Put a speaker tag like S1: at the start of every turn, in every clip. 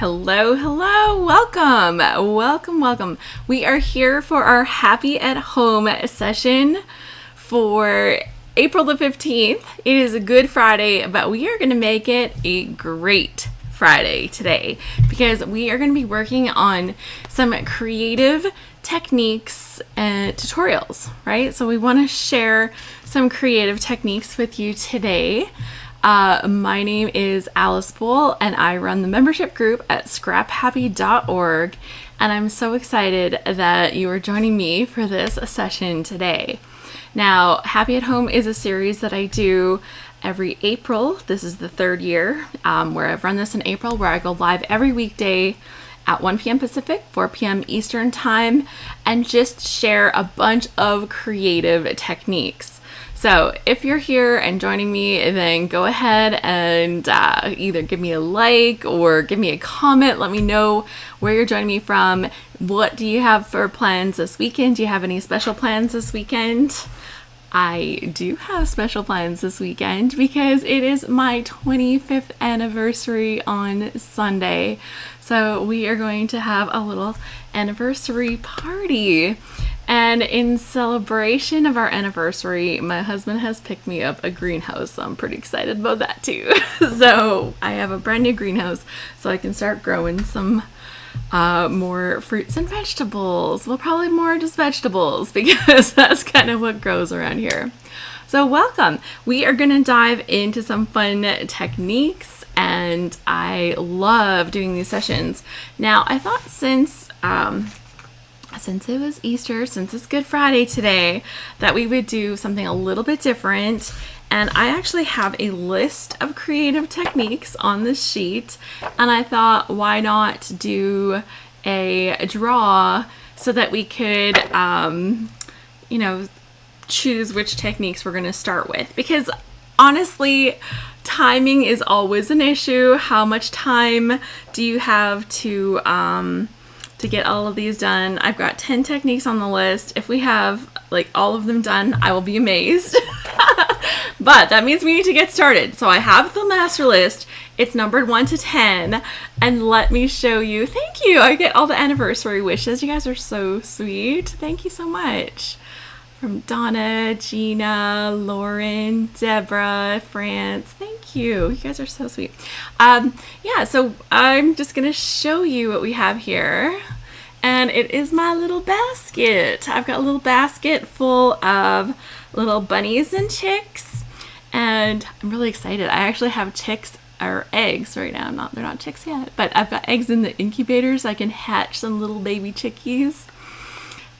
S1: Hello, hello, welcome. We are here for our Happy at Home session for April the 15th. It is a Good Friday, but we are going to make it a great Friday today because we are going to be working on some creative techniques and tutorials, right? So we want to share some creative techniques with you today. My name is Alice Bull and I run the membership group at scraphappy.org, and I'm so excited that you are joining me for this session today. Now, Happy at Home is a series that I do every April. This is the third year where I've run this in April, where I go live every weekday at 1 p.m. Pacific, 4 p.m. Eastern time, and just share a bunch of creative techniques. So if you're here and joining me, then go ahead and either give me a like or give me a comment. Let me know where you're joining me from. What do you have for plans this weekend? Do you have any special plans this weekend? I do have special plans this weekend because it is my 25th anniversary on Sunday. So we are going to have a little anniversary party. And in celebration of our anniversary, my husband has picked me up a greenhouse. So I'm pretty excited about that too. So I have a brand new greenhouse so I can start growing some more fruits and vegetables. Well, probably more just vegetables because that's kind of what grows around here. So welcome. We are going to dive into some fun techniques, and I love doing these sessions. Now, I thought since it was Easter, since it's Good Friday today, that we would do something a little bit different. And I actually have a list of creative techniques on this sheet, and I thought, why not do a draw so that we could, choose which techniques we're going to start with. Because honestly, timing is always an issue. How much time do you have to get all of these done? I've got 10 techniques on the list. If we have all of them done, I will be amazed. But that means we need to get started. So I have the master list. It's numbered 1 to 10. And let me show you. Thank you. I get all the anniversary wishes. You guys are so sweet. Thank you so much. From Donna, Gina, Lauren, Deborah, France. Thank you. You guys are so sweet. So I'm just going to show you what we have here. And it is my little basket. I've got a little basket full of little bunnies and chicks. And I'm really excited. I actually have chicks or eggs right now. They're not chicks yet, but I've got eggs in the incubators. I can hatch some little baby chickies.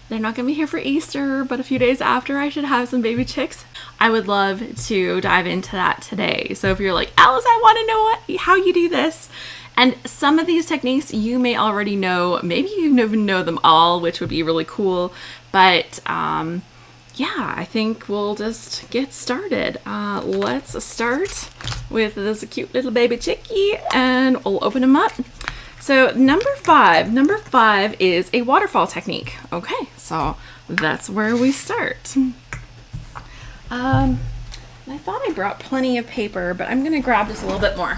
S1: They're not going to be here for Easter, but a few days after I should have some baby chicks. I would love to dive into that today. So if you're like, Alice, I want to know how you do this. And some of these techniques you may already know. Maybe you even know them all, which would be really cool. But I think we'll just get started. Let's start with this cute little baby chickie, and we'll open them up. So number five is a waterfall technique. Okay, so that's where we start. I thought I brought plenty of paper, but I'm gonna grab just a little bit more.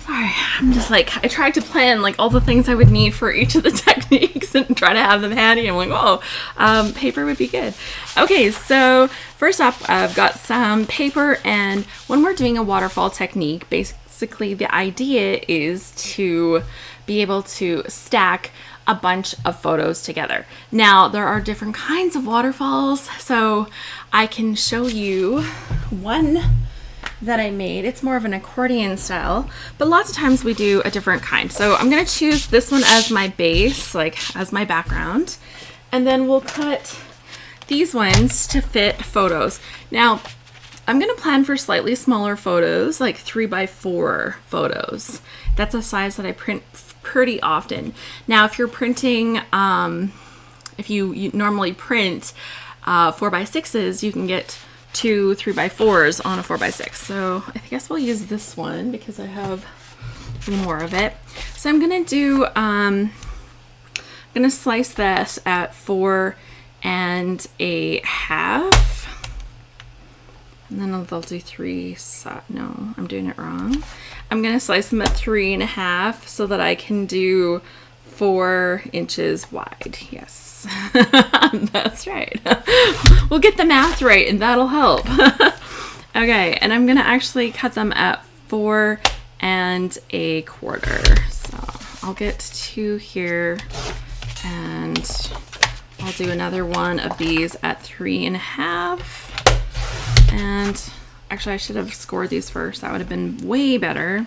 S1: Sorry, I'm just I tried to plan all the things I would need for each of the techniques and try to have them handy. I'm like, paper would be good. Okay, so first up, I've got some paper, and when we're doing a waterfall technique, basically the idea is to be able to stack a bunch of photos together. Now, there are different kinds of waterfalls, so I can show you one that I made. It's more of an accordion style, but lots of times we do a different kind. So I'm going to choose this one as my base, as my background, and then we'll cut these ones to fit photos. Now, I'm going to plan for slightly smaller photos, 3x4 photos. That's a size that I print pretty often. Now, if you're printing, if you normally print 4x6s, you can get 2 3x4s on a 4x6. So I guess we'll use this one because I have more of it. So I'm gonna do I'm going to slice this at 4.5. And then they'll do 3. No, I'm doing it wrong. I'm going to slice them at 3.5 so that I can do 4 inches wide. Yes, that's right. We'll get the math right and that'll help. Okay, and I'm going to actually cut them at 4.25. So I'll get 2 here, and I'll do another one of these at 3.5. And actually, I should have scored these first. That would have been way better.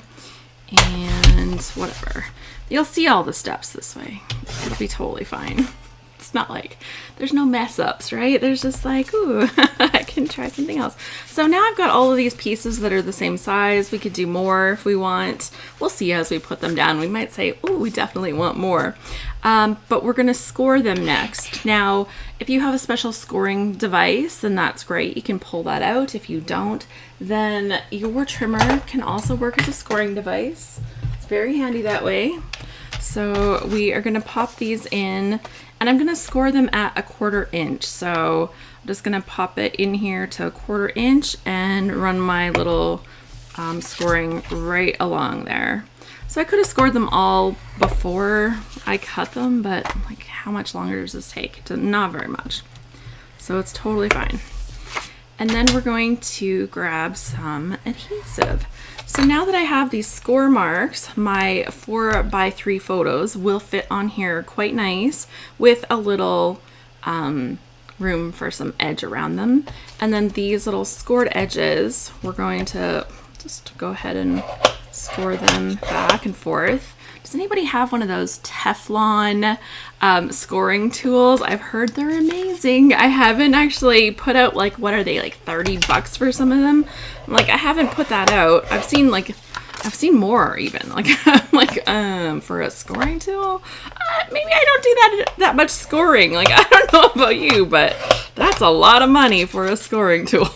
S1: And whatever. You'll see all the steps this way. It'll be totally fine. It's not like there's no mess ups, right? There's just like, ooh, I can try something else. So now I've got all of these pieces that are the same size. We could do more if we want. We'll see as we put them down. We might say, ooh, we definitely want more. But we're going to score them next. Now, if you have a special scoring device, then that's great. You can pull that out. If you don't, then your trimmer can also work as a scoring device. It's very handy that way. So we are going to pop these in, and I'm going to score them at 1/4 inch. So I'm just going to pop it in here to 1/4 inch and run my little scoring right along there. So I could have scored them all before I cut them, but like, how much longer does this take? Not very much. So it's totally fine. And then we're going to grab some adhesive. So now that I have these score marks, my 4x3 photos will fit on here quite nice with a little room for some edge around them. And then these little scored edges, we're going to just go ahead and score them back and forth. Does anybody have one of those Teflon scoring tools? I've heard they're amazing. I haven't actually put out, like, what are they, like $30 for some of them? Like, I haven't put that out. I've seen more even. Like, for a scoring tool, maybe I don't do that much scoring. Like, I don't know about you, but that's a lot of money for a scoring tool.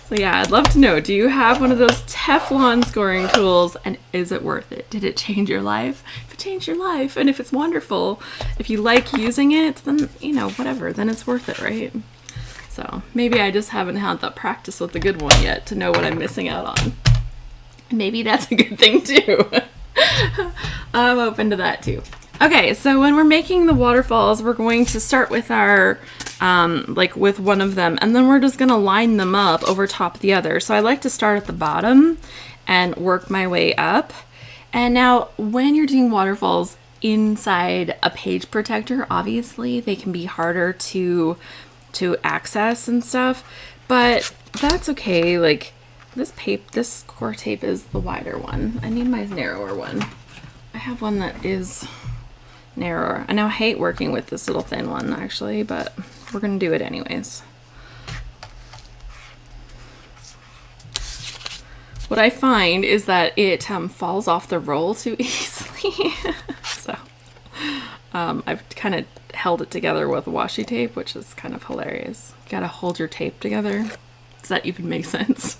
S1: So yeah, I'd love to know, do you have one of those Teflon scoring tools, and is it worth it? Did it change your life? If it changed your life, and if it's wonderful, if you like using it, then, you know, whatever, then it's worth it, right? So maybe I just haven't had that practice with the good one yet to know what I'm missing out on. Maybe that's a good thing too. I'm open to that too. Okay, so when we're making the waterfalls, we're going to start with our, with one of them, and then we're just gonna line them up over top of the other. So I like to start at the bottom and work my way up. And now when you're doing waterfalls inside a page protector, obviously they can be harder to access and stuff, but that's okay. Like this score tape is the wider one. I need my narrower one. I have one that is narrower. I know I hate working with this little thin one actually, but we're gonna do it anyways. What I find is that it falls off the roll too easily. So I've kind of held it together with washi tape, which is kind of hilarious. You gotta hold your tape together. Does that even make sense?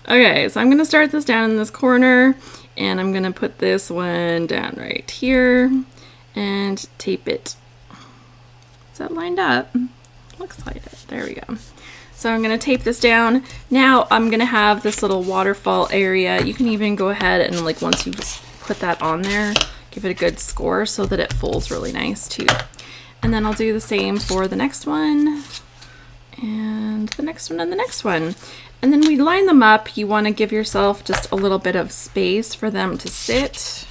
S1: Okay, so I'm gonna start this down in this corner, and I'm gonna put this one down right here and tape it. Is that lined up? Looks like it. There we go. So I'm gonna tape this down. Now I'm gonna have this little waterfall area. You can even go ahead and, like, once you just put that on there, give it a good score so that it folds really nice too. And then I'll do the same for the next one, and the next one, and the next one. And then we line them up. You want to give yourself just a little bit of space for them to sit.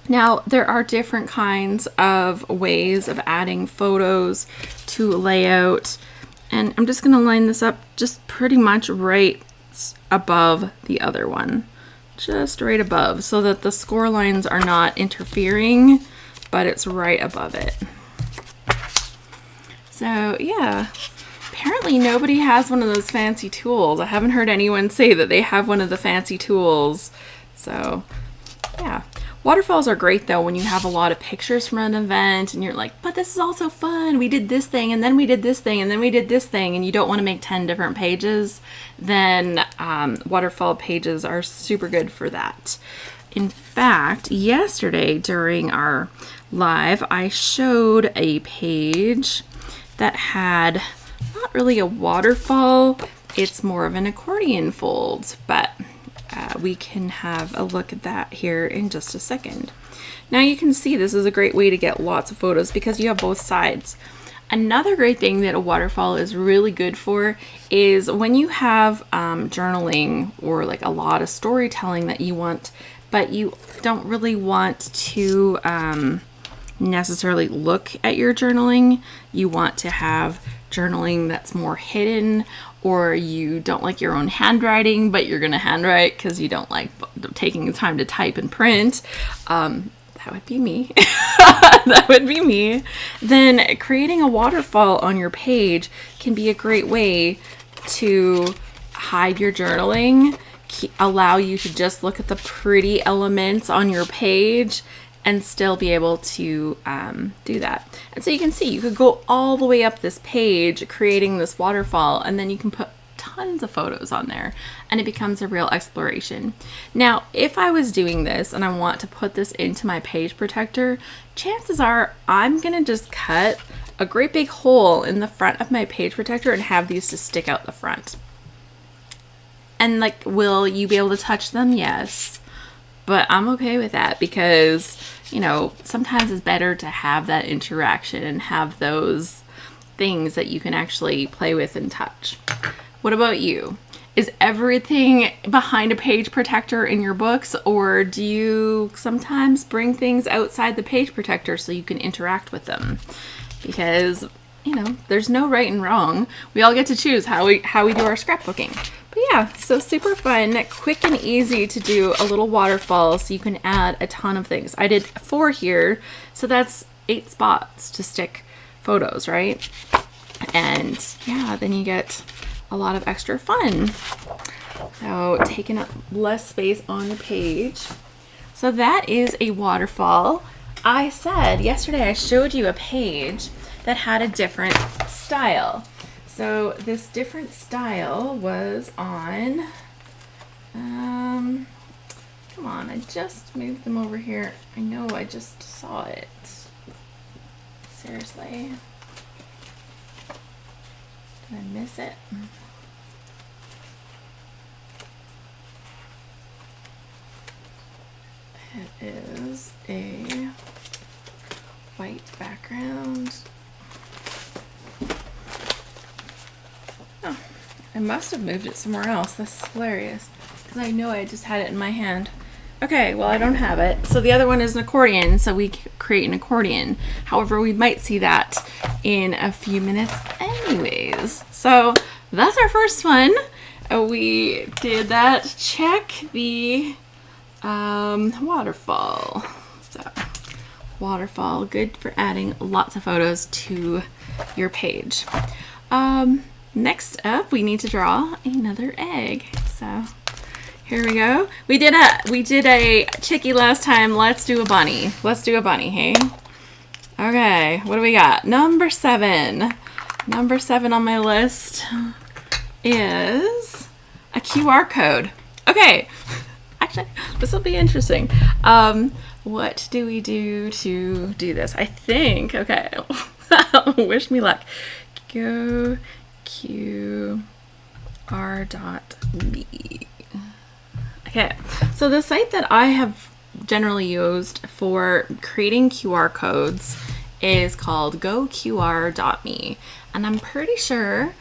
S1: Now, there are different kinds of ways of adding photos to a layout. And I'm just going to line this up just pretty much right above the other one. Just right above, so that the score lines are not interfering, but it's right above it. So, yeah. Apparently nobody has one of those fancy tools. I haven't heard anyone say that they have one of the fancy tools. So, yeah. Waterfalls are great though when you have a lot of pictures from an event and you're like, but this is also fun. We did this thing, and then we did this thing, and then we did this thing, and you don't want to make 10 different pages. Then waterfall pages are super good for that. In fact, yesterday during our live, I showed a page that had not really a waterfall. It's more of an accordion fold, but we can have a look at that here in just a second. Now you can see this is a great way to get lots of photos because you have both sides. Another great thing that a waterfall is really good for is when you have journaling or like a lot of storytelling that you want, but you don't really want to necessarily look at your journaling. You want to have journaling that's more hidden, or you don't like your own handwriting, but you're going to handwrite because you don't like taking the time to type and print. That would be me. That would be me. Then creating a waterfall on your page can be a great way to hide your journaling, allow you to just look at the pretty elements on your page and still be able to do that. And so you can see you could go all the way up this page creating this waterfall, and then you can put tons of photos on there and it becomes a real exploration. Now, if I was doing this and I want to put this into my page protector, chances are I'm gonna just cut a great big hole in the front of my page protector and have these to stick out the front. And like, will you be able to touch them? Yes. But I'm okay with that because, you know, sometimes it's better to have that interaction and have those things that you can actually play with and touch. What about you? Is everything behind a page protector in your books, or do you sometimes bring things outside the page protector so you can interact with them? Because, you know, there's no right and wrong. We all get to choose how we do our scrapbooking. But yeah, so super fun, quick and easy to do a little waterfall so you can add a ton of things. I did 4 here, so that's 8 spots to stick photos, right? And yeah, then you get a lot of extra fun. So taking up less space on the page. So that is a waterfall. I said yesterday I showed you a page that had a different style. So this different style was on, come on, I just moved them over here. I know I just saw it. Seriously. Did I miss it? It is a white background. Oh, I must have moved it somewhere else. That's hilarious because I know I just had it in my hand. Okay, well, I don't have it. So the other one is an accordion, so we create an accordion. However, we might see that in a few minutes anyways. So that's our first one. We did that. Check the waterfall. So waterfall, good for adding lots of photos to your page. Next up, we need to draw another egg. So here we go. We did a chickie last time. Let's do a bunny. Let's do a bunny, hey? Okay, what do we got? Number 7. Number 7 on my list is a QR code. Okay, actually, this will be interesting. What do we do to do this? I think, okay, wish me luck. Go QR.me. Okay, so the site that I have generally used for creating QR codes is called goqr.me, and I'm pretty sure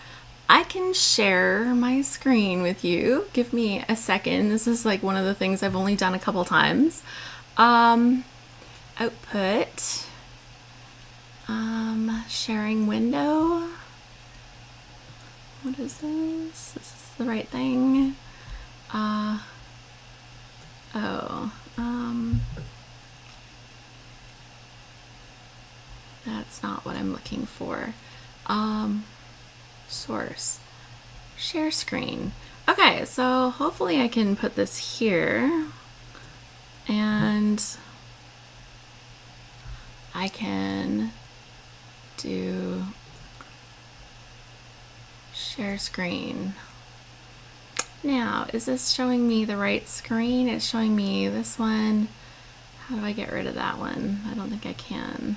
S1: I can share my screen with you. Give me a second. This is like one of the things I've only done a couple times. Output, sharing window. What is this? Is this the right thing? That's not what I'm looking for. Source, share screen. Okay, so hopefully I can put this here and I can do share screen. Now, is this showing me the right screen? It's showing me this one. How do I get rid of that one? I don't think I can.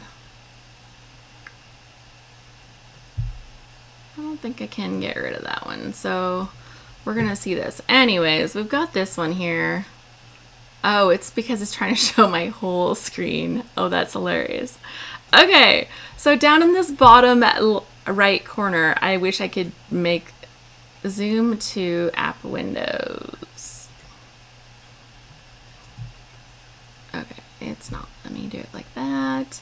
S1: I don't think I can get rid of that one. So we're gonna see this. Anyways, we've got this one here. Oh, it's because it's trying to show my whole screen. Oh, that's hilarious. Okay, so down in this bottom right corner, I wish I could make zoom to app windows. Okay, it's not. Let me do it like that.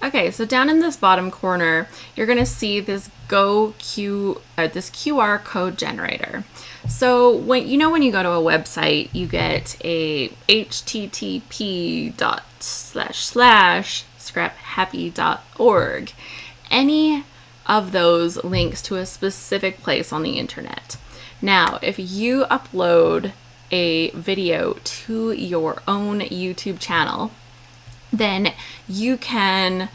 S1: Okay, so down in this bottom corner, you're gonna see this this QR code generator. So when you go to a website, you get a http://scraphappy.org. Any of those links to a specific place on the internet. Now, if you upload a video to your own YouTube channel, then you can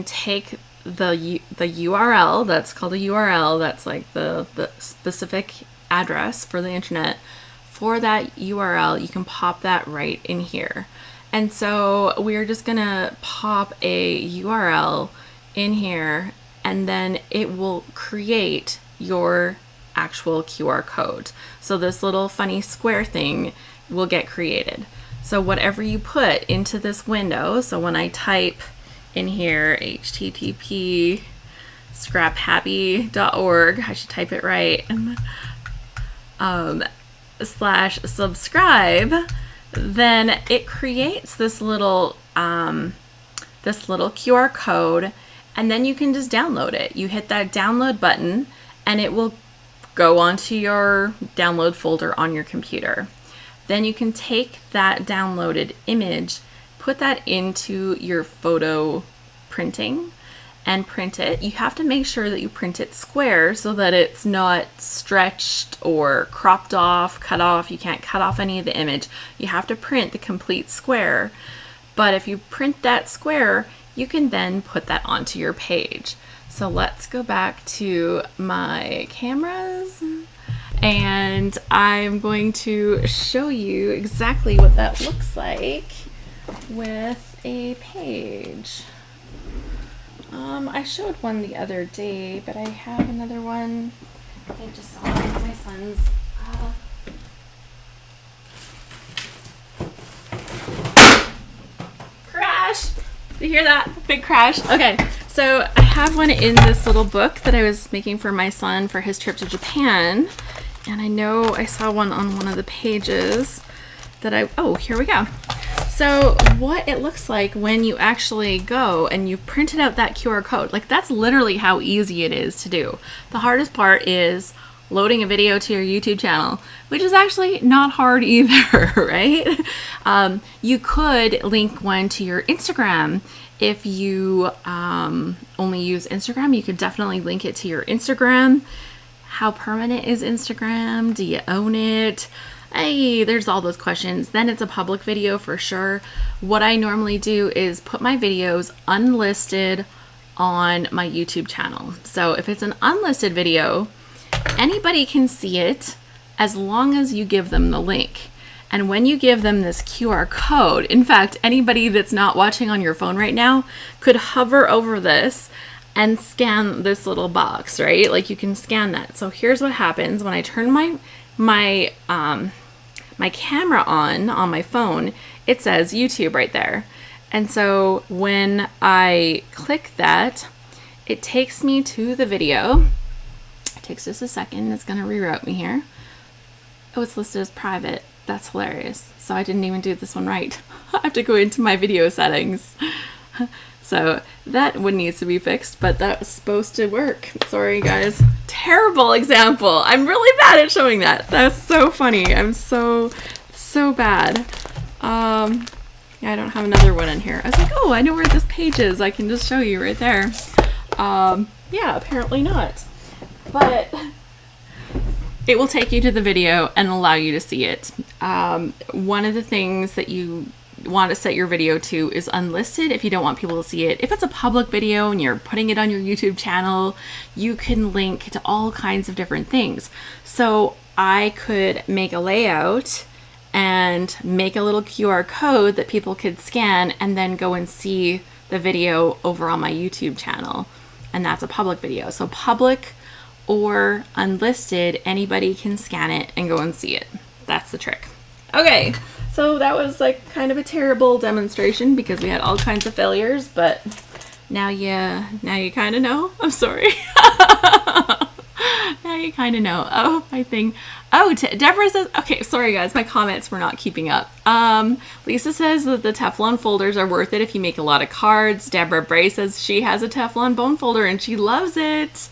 S1: take the URL, that's called a URL, that's like the specific address for the internet. For that URL, you can pop that right in here. And so we're just gonna pop a URL in here, and then it will create your actual QR code. So this little funny square thing will get created. So whatever you put into this window, so when I type in here http scraphappy.org, I should type it right, /subscribe, then it creates this little QR code, and then you can just download it. You hit that download button and it will go onto your download folder on your computer. Then you can take that downloaded image, put that into your photo printing, and print it. You have to make sure that you print it square so that it's not stretched or cropped off, cut off. You can't cut off any of the image. You have to print the complete square. But if you print that square, you can then put that onto your page. So let's go back to my cameras, and I'm going to show you exactly what that looks like with a page. I showed one the other day, but I have another one. I just saw it with my son's. Crash! Did you hear that? Big crash. Okay, so I have one in this little book that I was making for my son for his trip to Japan. And I know I saw one on one of the pages that oh, here we go. So what it looks like when you actually go and you printed out that QR code, like that's literally how easy it is to do. The hardest part is loading a video to your YouTube channel, which is actually not hard either, right? You could link one to your Instagram. If you only use Instagram, you could definitely link it to your Instagram. How permanent is Instagram? Do you own it? Hey, there's all those questions. Then it's a public video for sure. What I normally do is put my videos unlisted on my YouTube channel. So if it's an unlisted video, anybody can see it as long as you give them the link. And when you give them this QR code, in fact, anybody that's not watching on your phone right now could hover over this and scan this little box, right? Like you can scan that. So here's what happens when I turn my camera on my phone, it says YouTube right there. And so when I click that, it takes me to the video. It takes just a second. It's going to reroute me here. Oh, it's listed as private. That's hilarious. So I didn't even do this one right. I have to go into my video settings. So that one needs to be fixed, but that was supposed to work. Sorry, guys. Terrible example. I'm really bad at showing that. That's so funny. I'm so bad. Yeah, I don't have another one in here. I was like, oh, I know where this page is. I can just show you right there. Yeah, apparently not. But it will take you to the video and allow you to see it. One of the things that you want to set your video to is unlisted if you don't want people to see it. If it's a public video and you're putting it on your YouTube channel, you can link to all kinds of different things. So I could make a layout and make a little QR code that people could scan and then go and see the video over on my YouTube channel. And that's a public video. So public or unlisted, anybody can scan it and go and see it. That's the trick. Okay, so that was like kind of a terrible demonstration because we had all kinds of failures, but now you kind of know. I'm sorry. Now you kind of know. Oh, my thing. Oh, Deborah says, okay, sorry guys, my comments were not keeping up. Lisa says that the Teflon folders are worth it if you make a lot of cards. Deborah Bray says she has a Teflon bone folder and she loves it.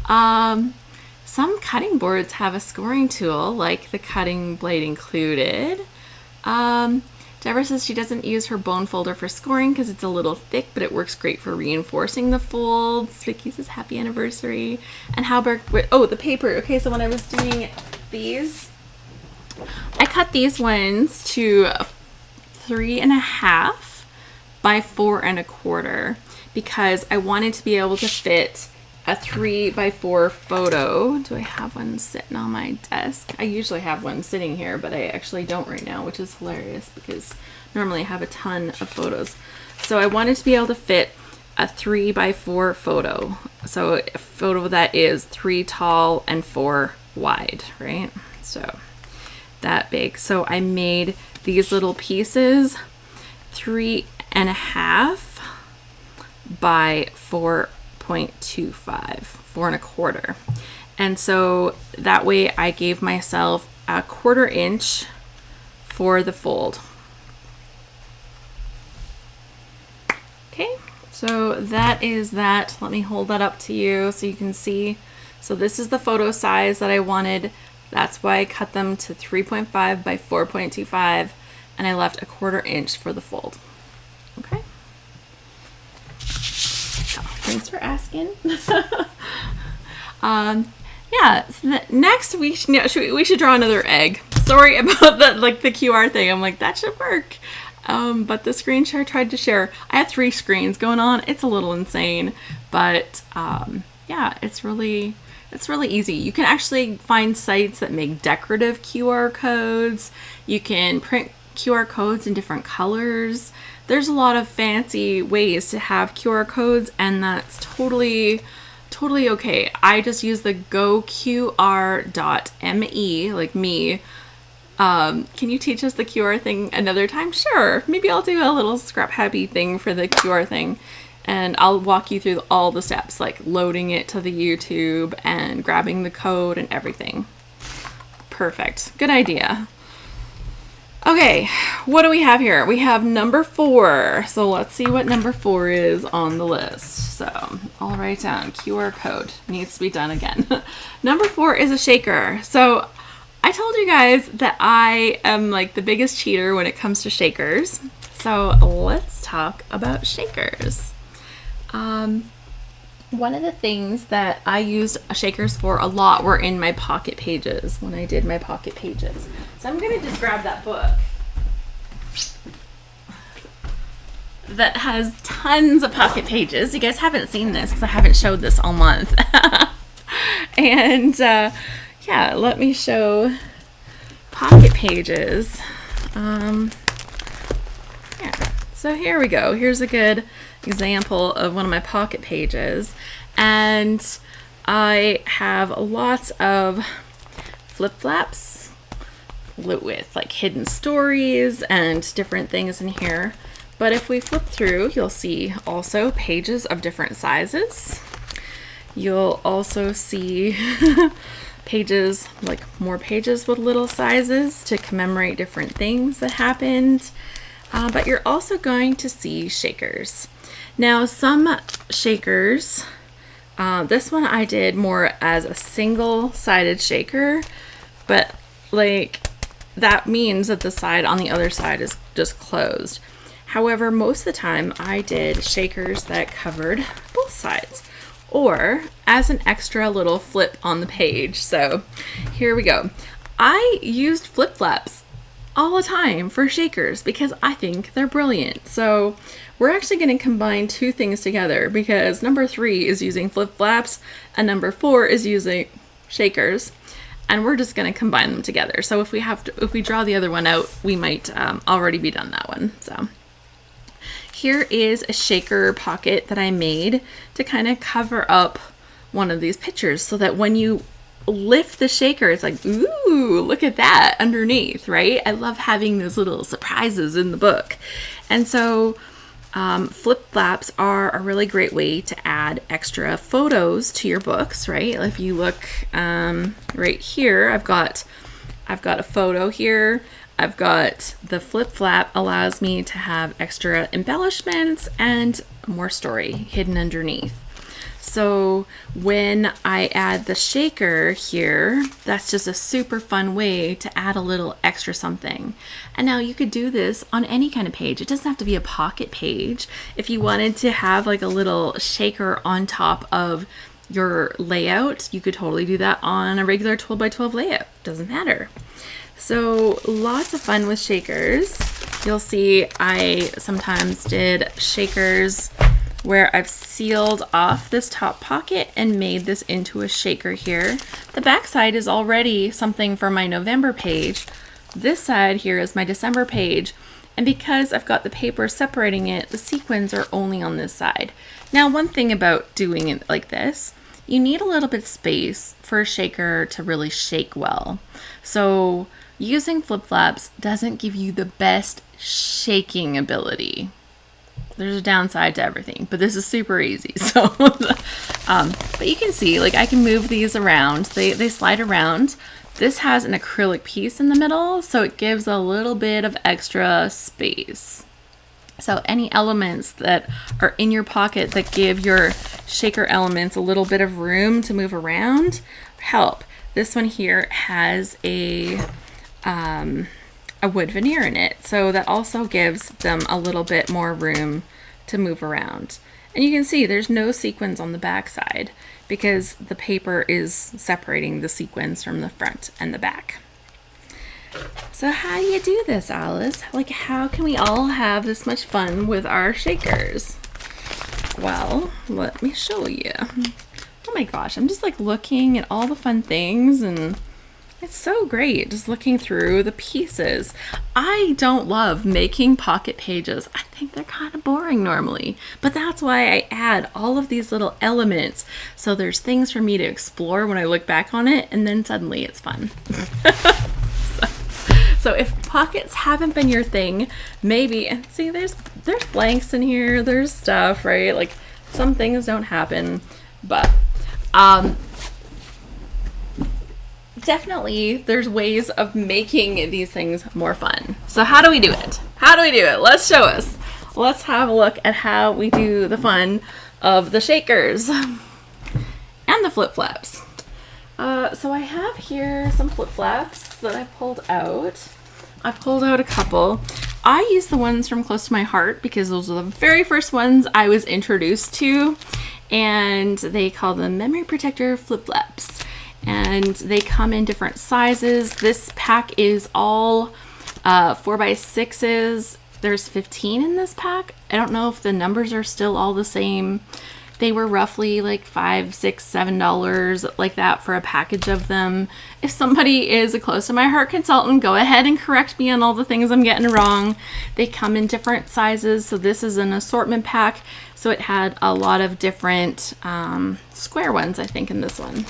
S1: Some cutting boards have a scoring tool, like the cutting blade included. Deborah says she doesn't use her bone folder for scoring because it's a little thick, but it works great for reinforcing the folds. Vicky says happy anniversary. And Halberg, oh, the paper. Okay, so when I was doing these, I cut these ones to 3.5 by 4 1/4 because I wanted to be able to fit a 3 by 4 photo. Do I have one sitting on my desk? I usually have one sitting here, but I actually don't right now, which is hilarious because normally I have a ton of photos. So I wanted to be able to fit a 3 by 4 photo. So a photo that is 3 tall and 4 wide, right? So that big. So I made these little pieces 3.5 by 4.25, 4 1/4. And so that way I gave myself a 1/4 inch for the fold. Okay, so that is that. Let me hold that up to you so you can see. So this is the photo size that I wanted. That's why I cut them to 3.5 by 4.25 and I left a 1/4 inch for the fold. Okay. Thanks for asking. Yeah. So next we should draw another egg. Sorry about the QR thing. I'm like, that should work. But the screen share I tried to share. I have 3 screens going on. It's a little insane, but yeah, it's really easy. You can actually find sites that make decorative QR codes. You can print QR codes in different colors. There's a lot of fancy ways to have QR codes, and that's totally okay. I just use the goqr.me, like me. Can you teach us the QR thing another time? Sure. Maybe I'll do a little scrap happy thing for the QR thing, and I'll walk you through all the steps, like loading it to the YouTube and grabbing the code and everything. Perfect. Good idea. Okay, what do we have here? We have number 4. So let's see what number 4 is on the list. So I'll write down QR code. Needs to be done again. Number 4 is a shaker. So I told you guys that I am like the biggest cheater when it comes to shakers. So let's talk about shakers. One of the things that I used shakers for a lot were in my pocket pages when I did my pocket pages. So I'm going to just grab that book that has tons of pocket pages. You guys haven't seen this because I haven't showed this all month. And yeah, let me show pocket pages. Yeah, so here we go. Here's a good example of one of my pocket pages, and I have lots of flip-flaps with like hidden stories and different things in here. But if we flip through, you'll see also pages of different sizes. You'll also see pages, like more pages with little sizes to commemorate different things that happened. But you're also going to see shakers. Now, some shakers, this one I did more as a single-sided shaker, but like that means that the side on the other side is just closed. However, most of the time I did shakers that covered both sides, or as an extra little flip on the page. So here we go. I used flip-flaps all the time for shakers because I think they're brilliant. So we're actually going to combine two things together because number 3 is using flip flaps and number 4 is using shakers, and we're just going to combine them together. So if we draw the other one out, we might already be done that one. So here is a shaker pocket that I made to kind of cover up one of these pictures so that when you lift the shaker, it's like, ooh, look at that underneath, right? I love having those little surprises in the book. And so flip flaps are a really great way to add extra photos to your books, right? If you look right here, I've got a photo here. I've got the flip flap allows me to have extra embellishments and more story hidden underneath. So when I add the shaker here, that's just a super fun way to add a little extra something. And now you could do this on any kind of page. It doesn't have to be a pocket page. If you wanted to have like a little shaker on top of your layout, you could totally do that on a regular 12 by 12 layout. Doesn't matter. So lots of fun with shakers. You'll see I sometimes did shakers where I've sealed off this top pocket and made this into a shaker here. The back side is already something for my November page. This side here is my December page. And because I've got the paper separating it, the sequins are only on this side. Now, one thing about doing it like this, you need a little bit of space for a shaker to really shake well. So using flip flaps doesn't give you the best shaking ability. There's a downside to everything, but this is super easy. So, but you can see, like, I can move these around. They slide around. This has an acrylic piece in the middle, so it gives a little bit of extra space. So any elements that are in your pocket that give your shaker elements a little bit of room to move around help. This one here has a wood veneer in it, so that also gives them a little bit more room to move around. And you can see there's no sequins on the back side because the paper is separating the sequins from the front and the back. So how do you do this, Alice? Like, how can we all have this much fun with our shakers? Well, let me show you. Oh my gosh, I'm just like looking at all the fun things, and it's so great just looking through the pieces. I don't love making pocket pages. I think they're kind of boring normally, but that's why I add all of these little elements. So there's things for me to explore when I look back on it, and then suddenly it's fun. So if pockets haven't been your thing, maybe, and see there's blanks in here, there's stuff, right? Like some things don't happen, but definitely there's ways of making these things more fun. So how do we do it? Let's show us. Let's have a look at how we do the fun of the shakers and the flip flaps. So I have here some flip flaps that I pulled out. I pulled out a couple. I use the ones from close to my heart because those are the very first ones I was introduced to, and they call them memory protector flip flaps. And they come in different sizes. This pack is all 4x6s. There's 15 in this pack. I don't know if the numbers are still all the same. They were roughly like $5, $6, $7 like that for a package of them. If somebody is a close to my heart consultant, go ahead and correct me on all the things I'm getting wrong. They come in different sizes. So this is an assortment pack. So it had a lot of different square ones, I think, in this one.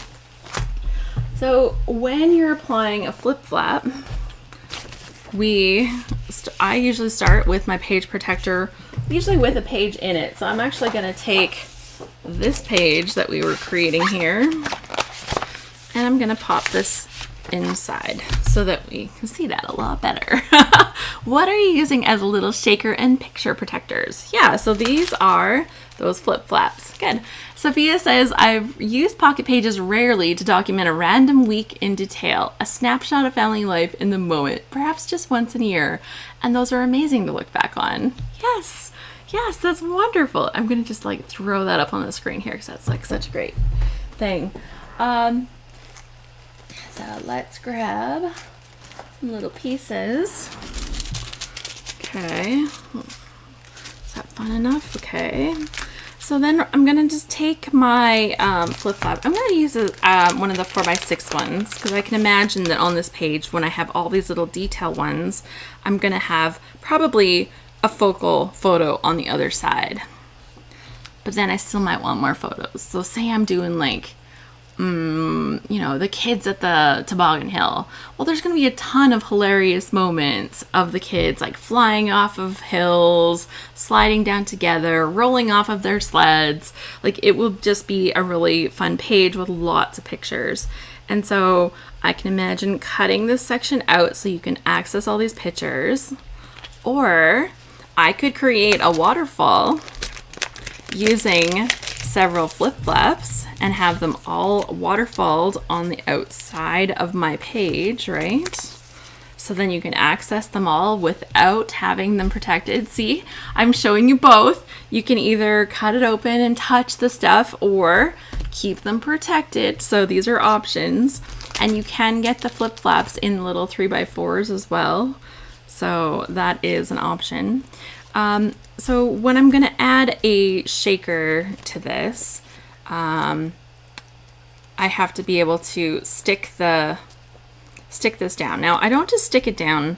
S1: So when you're applying a flip flap, I usually start with my page protector, usually with a page in it. So I'm actually going to take this page that we were creating here, and I'm going to pop this inside so that we can see that a lot better. What are you using as a little shaker and picture protectors? Yeah, so these are those flip flaps. Good. Sophia says, I've used pocket pages rarely to document a random week in detail, a snapshot of family life in the moment, perhaps just once in a year. And those are amazing to look back on. Yes, that's wonderful. I'm going to just like throw that up on the screen here because that's like such a great thing. So let's grab little pieces. Okay. Is that fun enough? Okay. So then I'm going to just take my flip flap. I'm going to use one of the 4x6 ones because I can imagine that on this page, when I have all these little detail ones, I'm going to have probably a focal photo on the other side. But then I still might want more photos. So say I'm doing like, you know, the kids at the toboggan hill. Well, there's going to be a ton of hilarious moments of the kids like flying off of hills, sliding down together, rolling off of their sleds. Like it will just be a really fun page with lots of pictures. And so I can imagine cutting this section out so you can access all these pictures. Or I could create a waterfall using several flip-flops and have them all waterfalled on the outside of my page, right? So then you can access them all without having them protected. See, I'm showing you both. You can either cut it open and touch the stuff or keep them protected. So these are options. And you can get the flip-flops in little 3x4s as well. So that is an option. So when I'm going to add a shaker to this, I have to be able to stick this down. Now, I don't just stick it down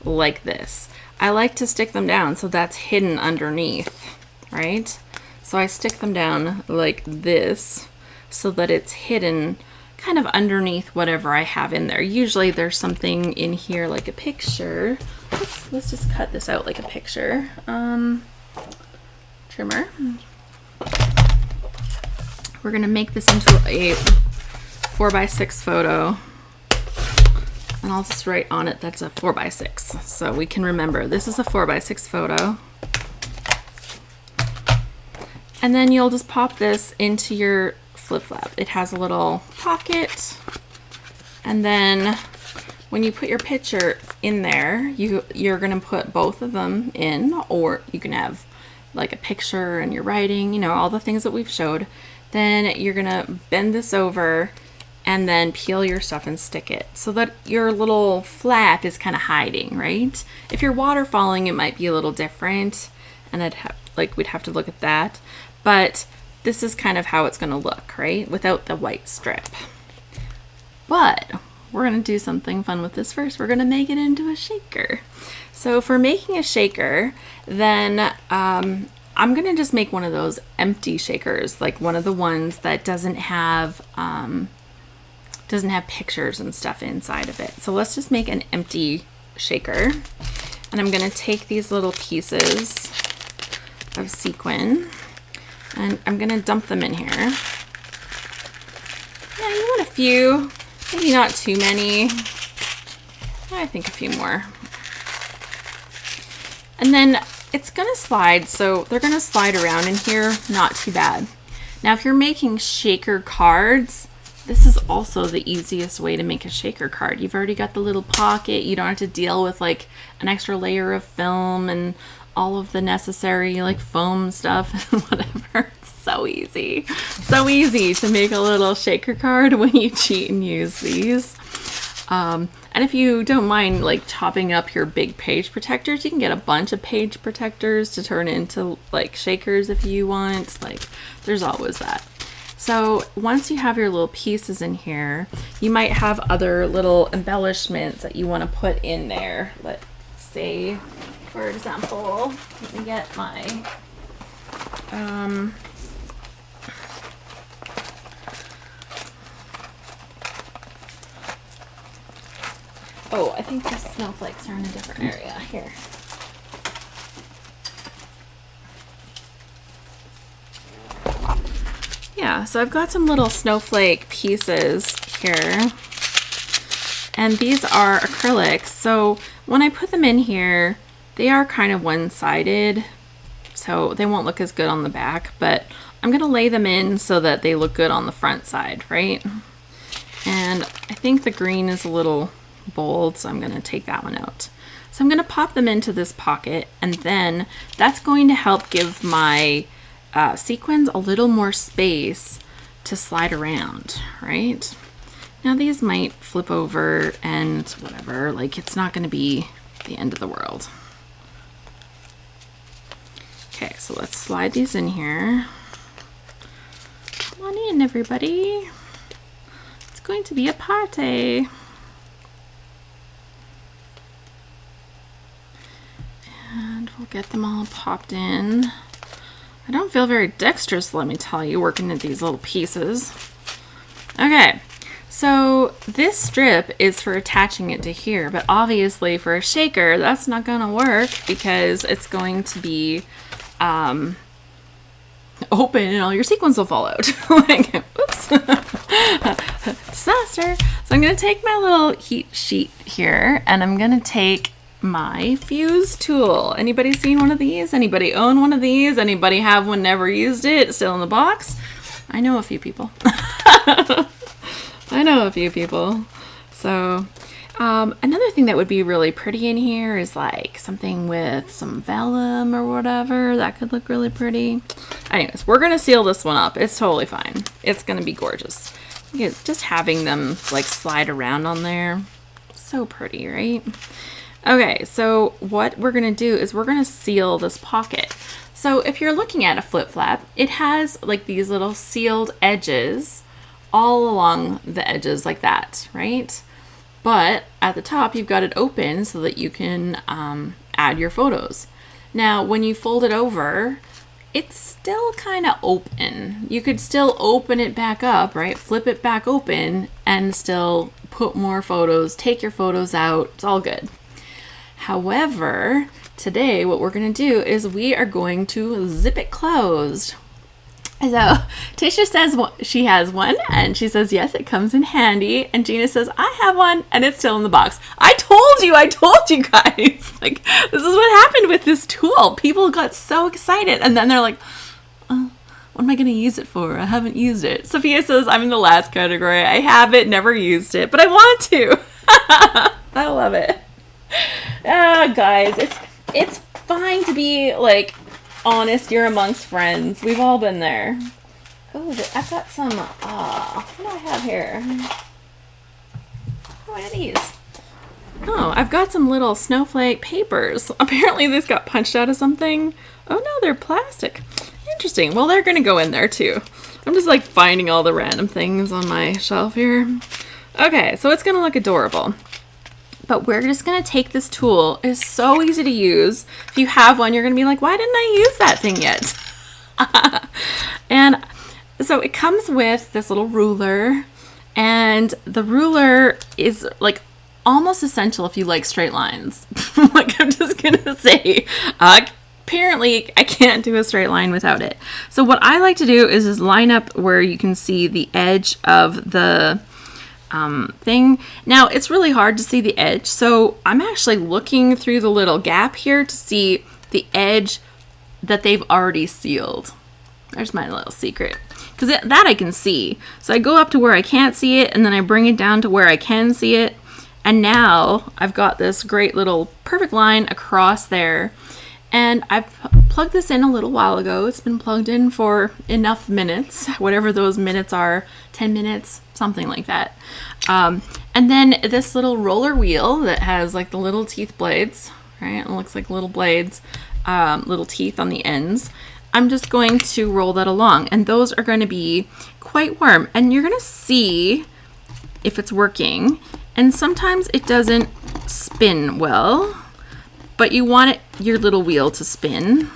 S1: like this. I like to stick them down so that's hidden underneath, right? So I stick them down like this so that it's hidden kind of underneath whatever I have in there. Usually there's something in here like a picture. Let's just cut this out like a picture. Trimmer. We're gonna make this into a 4x6 photo. And I'll just write on it that's a 4x6. So we can remember this is a 4x6 photo. And then you'll just pop this into your flip flap. It has a little pocket. And then when you put your picture in there, you're going to put both of them in, or you can have like a picture and you're writing, you know, all the things that we've showed. Then you're going to bend this over and then peel your stuff and stick it so that your little flap is kind of hiding, right? If you're waterfalling, it might be a little different, and we'd have to look at that. But this is kind of how it's going to look, right? Without the white strip. But we're going to do something fun with this first. We're going to make it into a shaker. So for making a shaker, then I'm going to just make one of those empty shakers, like one of the ones that doesn't have pictures and stuff inside of it. So let's just make an empty shaker. And I'm going to take these little pieces of sequin and I'm going to dump them in here. Yeah, you want a few. Maybe not too many. I think a few more. And then it's going to slide, so they're going to slide around in here, not too bad. Now, if you're making shaker cards, this is also the easiest way to make a shaker card. You've already got the little pocket. You don't have to deal with like an extra layer of film and all of the necessary like foam stuff and whatever. So easy to make a little shaker card when you cheat and use these. And if you don't mind like chopping up your big page protectors, you can get a bunch of page protectors to turn into like shakers if you want. Like there's always that. So once you have your little pieces in here, you might have other little embellishments that you want to put in there. Let's say, for example, let me get my oh, I think these snowflakes are in a different area. Here. Yeah, so I've got some little snowflake pieces here. And these are acrylics. So when I put them in here, they are kind of one-sided. So they won't look as good on the back, but I'm going to lay them in so that they look good on the front side, right? And I think the green is a little bold, so I'm going to take that one out. So I'm going to pop them into this pocket, and then that's going to help give my sequins a little more space to slide around, right? Now these might flip over and whatever, like it's not going to be the end of the world. Okay, so let's slide these in here. Come on in, everybody. It's going to be a party. And we'll get them all popped in. I don't feel very dexterous, let me tell you, working at these little pieces. Okay, so this strip is for attaching it to here, but obviously for a shaker, that's not gonna work because it's going to be open and all your sequins will fall out. Like, oops, disaster. So I'm gonna take my little heat sheet here and I'm gonna take my fuse tool. Anybody seen one of these? Anybody own one of these? Anybody have one, never used it, still in the box? I know a few people. I know a few people. So another thing that would be really pretty in here is like something with some vellum or whatever. That could look really pretty. Anyways, we're gonna seal this one up. It's totally fine. It's gonna be gorgeous. Just having them like slide around on there, so pretty, right? Okay, so what we're gonna do is we're gonna seal this pocket. So if you're looking at a flip flap, it has like these little sealed edges all along the edges like that, right? But at the top, you've got it open so that you can add your photos. Now, when you fold it over, it's still kind of open. You could still open it back up, right? Flip it back open and still put more photos, take your photos out. It's all good. However, today what we're going to do is we are going to zip it closed. So Tisha says she has one and she says, yes, it comes in handy. And Gina says, I have one and it's still in the box. I told you guys, like, this is what happened with this tool. People got so excited and then they're like, oh, what am I going to use it for? I haven't used it. Sophia says, I'm in the last category. I have it, never used it, but I want to. I love it. Guys, it's fine to be like honest. You're amongst friends. We've all been there. Oh, I've got some. What do I have here? What are these? Oh, I've got some little snowflake papers. Apparently, these got punched out of something. Oh no, they're plastic. Interesting. Well, they're gonna go in there too. I'm just like finding all the random things on my shelf here. Okay, so it's gonna look adorable. But we're just going to take this tool. It's so easy to use. If you have one, you're going to be like, why didn't I use that thing yet? And so it comes with this little ruler. And the ruler is like almost essential if you like straight lines. Like I'm just going to say, apparently I can't do a straight line without it. So what I like to do is just line up where you can see the edge of the thing. Now it's really hard to see the edge, so I'm actually looking through the little gap here to see the edge that they've already sealed. There's my little secret, because that I can see. So I go up to where I can't see it and then I bring it down to where I can see it, and now I've got this great little perfect line across there. And I plugged this in a little while ago. It's been plugged in for enough minutes, whatever those minutes are, 10 minutes, something like that. And then this little roller wheel that has like the little teeth blades, right? It looks like little blades, little teeth on the ends. I'm just going to roll that along, and those are going to be quite warm. And you're going to see if it's working. And sometimes it doesn't spin well, but you want your little wheel to spin.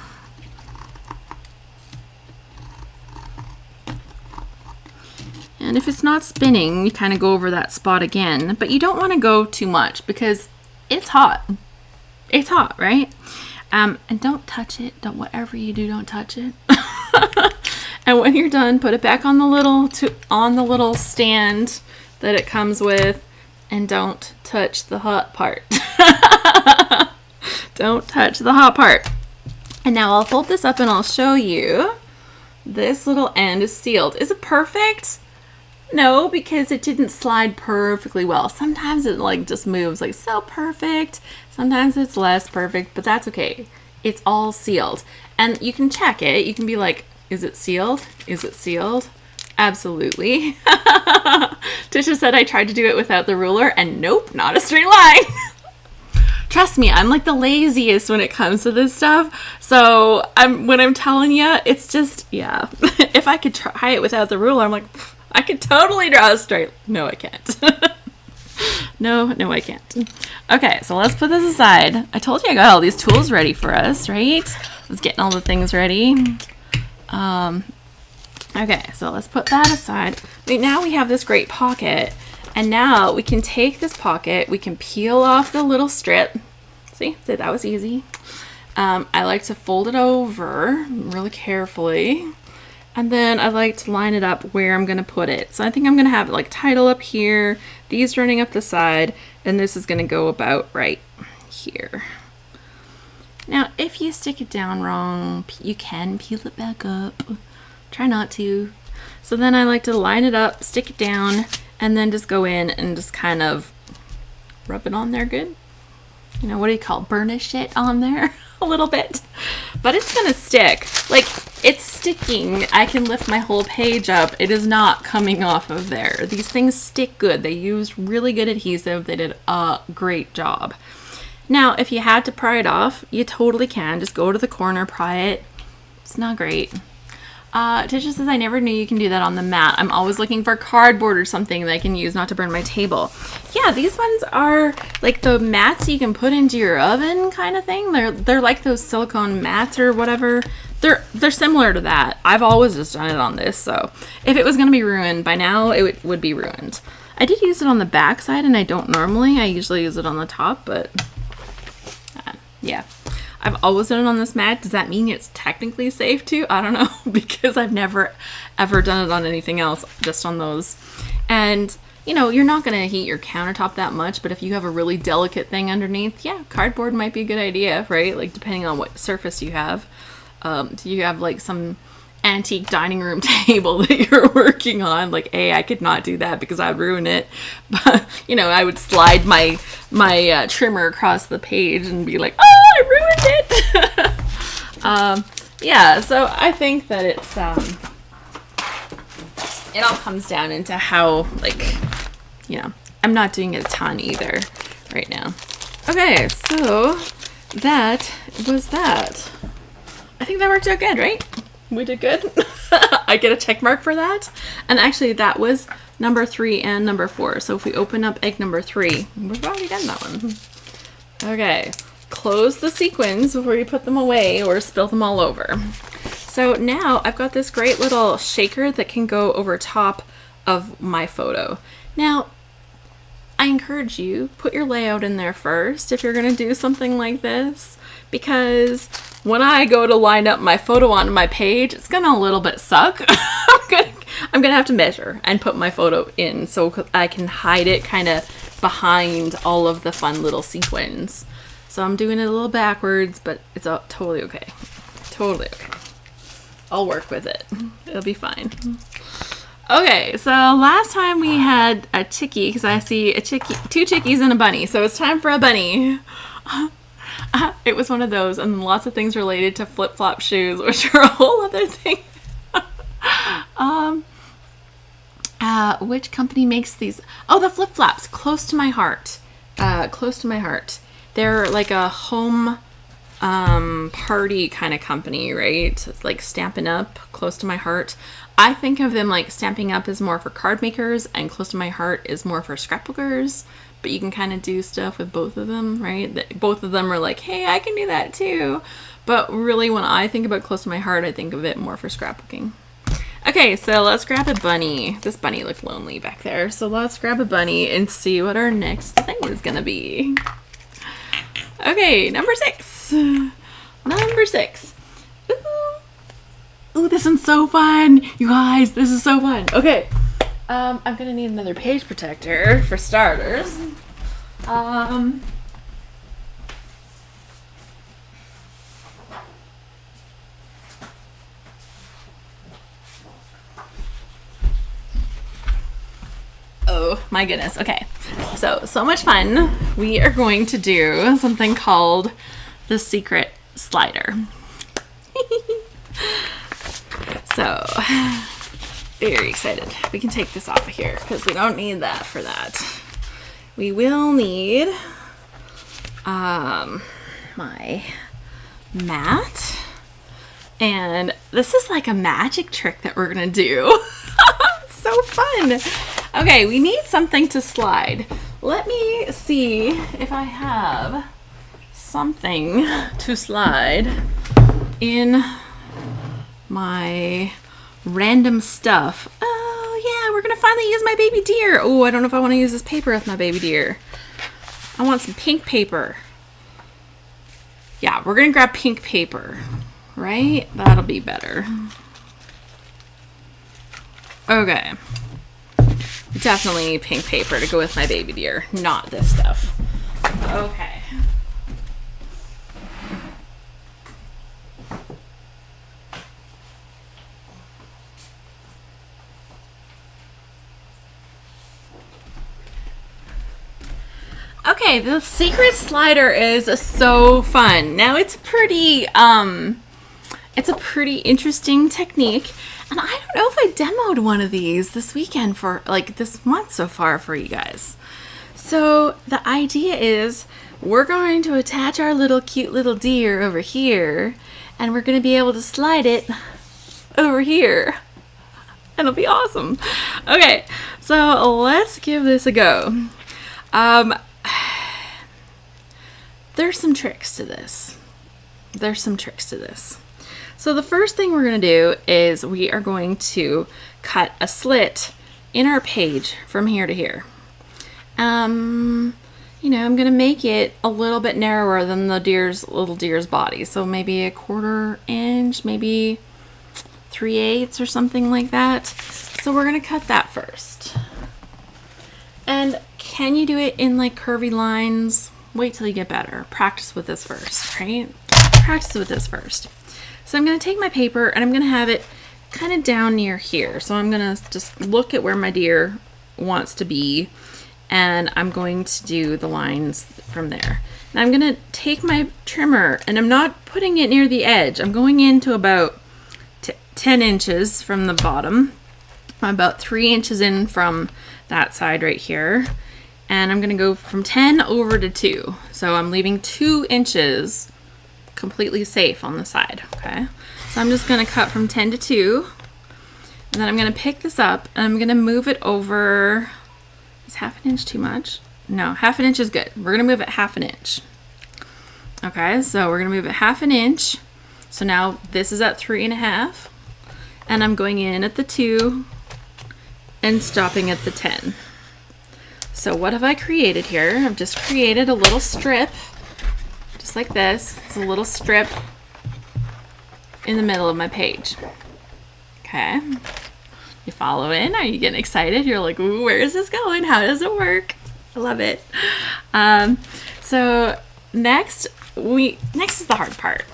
S1: And if it's not spinning, you kind of go over that spot again, but you don't want to go too much because it's hot. It's hot, right? And don't touch it. Whatever you do, don't touch it. And when you're done, put it back on the little stand that it comes with, and don't touch the hot part. Don't touch the hot part. And now I'll fold this up and I'll show you. This little end is sealed. Is it perfect? No, because it didn't slide perfectly well. Sometimes it like just moves like so perfect. Sometimes it's less perfect, but that's okay. It's all sealed. And you can check it. You can be like, is it sealed? Is it sealed? Absolutely. Tisha said I tried to do it without the ruler, and nope, not a straight line. Trust me, I'm like the laziest when it comes to this stuff. So when I'm telling you, it's just, yeah. If I could try it without the ruler, I'm like, I could totally draw a straight. No, I can't. No, I can't. Okay, so let's put this aside. I told you I got all these tools ready for us, right? I was getting all the things ready. Okay, so let's put that aside. Now we have this great pocket. And now we can take this pocket, we can peel off the little strip. See, so that was easy. I like to fold it over really carefully. And then I like to line it up where I'm gonna put it. So I think I'm gonna have like title up here, these running up the side, and this is gonna go about right here. Now, if you stick it down wrong, you can peel it back up. Try not to. So then I like to line it up, stick it down, and then just go in and just kind of rub it on there good. You know, what do you call it? Burnish it on there a little bit. But it's gonna stick. Like, it's sticking. I can lift my whole page up. It is not coming off of there. These things stick good. They used really good adhesive. They did a great job. Now, if you had to pry it off, you totally can. Just go to the corner, pry it. It's not great. Tisha says, I never knew you can do that on the mat. I'm always looking for cardboard or something that I can use not to burn my table. Yeah, these ones are like the mats you can put into your oven kind of thing. They're like those silicone mats or whatever. They're similar to that. I've always just done it on this, so if it was going to be ruined by now, it would be ruined. I did use it on the back side, and I don't normally. I usually use it on the top, but yeah. I've always done it on this mat. Does that mean it's technically safe too? I don't know, because I've never ever done it on anything else, just on those. And you know, you're not going to heat your countertop that much, but if you have a really delicate thing underneath, yeah, cardboard might be a good idea, right? Like depending on what surface you have. Do you have like some antique dining room table that you're working on? Like, I could not do that because I'd ruin it. But you know, I would slide my trimmer across the page and be like, oh, I ruined it. Yeah, so I think that it's it all comes down into how, like, you know, I'm not doing it a ton either right now. Okay, so that was that. I think that worked out good, right? We did good. I get a check mark for that. And actually that was number 3 and number 4. So if we open up egg number 3, we've already done that one. Okay, close the sequins before you put them away or spill them all over. So now I've got this great little shaker that can go over top of my photo. Now, I encourage you, put your layout in there first if you're gonna do something like this, because when I go to line up my photo on my page, it's gonna a little bit suck. I'm gonna have to measure and put my photo in so I can hide it kind of behind all of the fun little sequins. So I'm doing it a little backwards, but it's totally okay. Totally okay. I'll work with it. It'll be fine. Okay, so last time we had a chickie, because I see 2 chickies and a bunny, so it's time for a bunny. It was one of those, and lots of things related to flip-flop shoes, which are a whole other thing. Which company makes these? Oh, the flip-flops, close to my heart. Close to my heart. They're like a home party kind of company, right? It's like Stampin' Up, close to my heart. I think of them like Stampin' Up is more for card makers and close to my heart is more for scrapbookers, but you can kind of do stuff with both of them, right? Both of them are like, hey, I can do that too. But really, when I think about close to my heart, I think of it more for scrapbooking. Okay, so let's grab a bunny. This bunny looked lonely back there. So let's grab a bunny and see what our next thing is gonna be. Okay, number 6. Number 6. Ooh, this one's so fun. You guys, this is so fun. Okay, I'm gonna need another page protector for starters. Oh my goodness. Okay, so much fun. We are going to do something called the secret slider. So very excited. We can take this off of here because we don't need that for that. We will need my mat. And this is like a magic trick that we're gonna do. It's so fun. Okay, we need something to slide. Let me see if I have something to slide in my random stuff. Oh yeah, we're gonna finally use my baby deer. Oh, I don't know if I want to use this paper with my baby deer. I want some pink paper. Yeah, we're gonna grab pink paper, right? That'll be better. Okay. Definitely need pink paper to go with my baby deer, not this stuff. Okay. Okay, the secret slider is so fun. Now it's a pretty interesting technique, and I don't know if I demoed one of these this weekend for like this month so far for you guys. So the idea is we're going to attach our little cute little deer over here, and we're going to be able to slide it over here. It'll be awesome. Okay, so let's give this a go. There's some tricks to this. So the first thing we're going to do is we are going to cut a slit in our page from here to here. I'm going to make it a little bit narrower than the little deer's body. So maybe 1/4 inch, maybe 3/8 or something like that. So we're going to cut that first. And can you do it in like curvy lines? Wait till you get better. Practice with this first, right? Practice with this first. So I'm going to take my paper and I'm going to have it kind of down near here. So I'm going to just look at where my deer wants to be, and I'm going to do the lines from there. Now I'm going to take my trimmer, and I'm not putting it near the edge. I'm going into about 10 inches from the bottom. I'm about 3 inches in from that side right here. And I'm going to go from 10 over to 2. So I'm leaving 2 inches completely safe on the side, okay? So I'm just going to cut from 10 to 2. And then I'm going to pick this up and I'm going to move it over. Is 1/2 inch too much? No, 1/2 inch is good. We're going to move it 1/2 inch. Okay, so we're going to move it 1/2 inch. So now this is at 3.5. And I'm going in at the 2 and stopping at the 10. So what have I created here? I've just created a little strip, just like this. It's a little strip in the middle of my page. Okay. You following? Are you getting excited? You're like, ooh, where is this going? How does it work? I love it. So next is the hard part.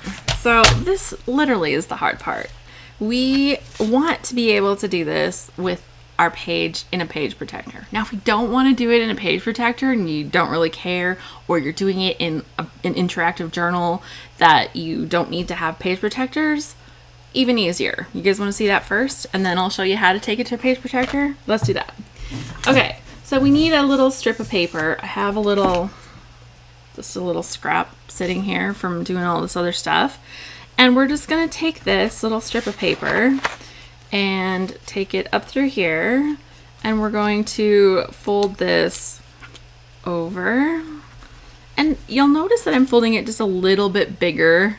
S1: So this literally is the hard part. We want to be able to do this with our page in a page protector. Now, if we don't want to do it in a page protector and you don't really care, or you're doing it in an interactive journal that you don't need to have page protectors, even easier. You guys want to see that first? And then I'll show you how to take it to a page protector. Let's do that. Okay, so we need a little strip of paper. I have just a little scrap sitting here from doing all this other stuff. And we're just going to take this little strip of paper and take it up through here, and we're going to fold this over, and you'll notice that I'm folding it just a little bit bigger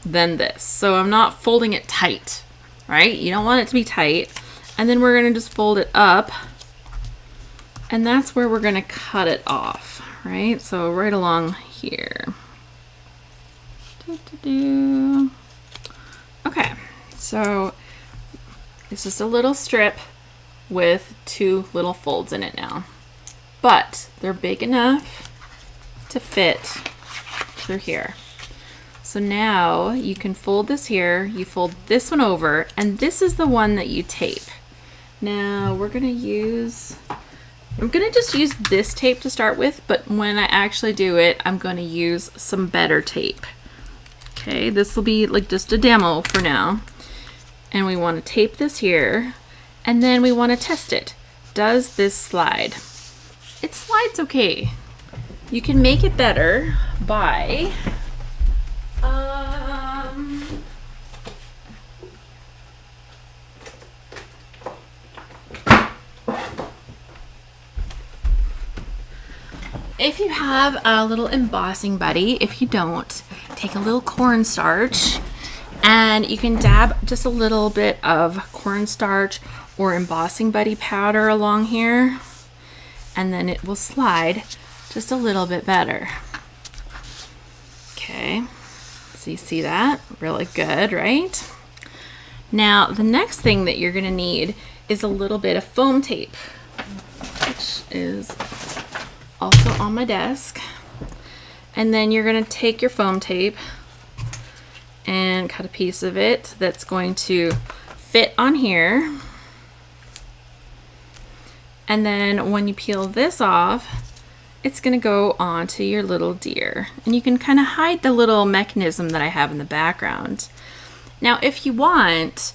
S1: than this, so I'm not folding it tight, right? You don't want it to be tight. And then we're going to just fold it up, and that's where we're going to cut it off, right? So right along here. Okay, so it's just a little strip with 2 little folds in it now, but they're big enough to fit through here. So now you can fold this here, you fold this one over, and this is the one that you tape. Now I'm gonna just use this tape to start with, but when I actually do it, I'm gonna use some better tape. Okay, this will be like just a demo for now. And we want to tape this here, And then we want to test it. Does this slide? It slides okay. You can make it better by if you have a little embossing buddy. If you don't, take a little cornstarch and you can dab just a little bit of cornstarch or embossing buddy powder along here, and then it will slide just a little bit better. Okay, so you see that? Really good, right? Now, the next thing that you're gonna need is a little bit of foam tape, which is also on my desk. And then you're gonna take your foam tape and cut a piece of it that's going to fit on here. And then when you peel this off, it's gonna go onto your little deer. And you can kind of hide the little mechanism that I have in the background. Now, if you want,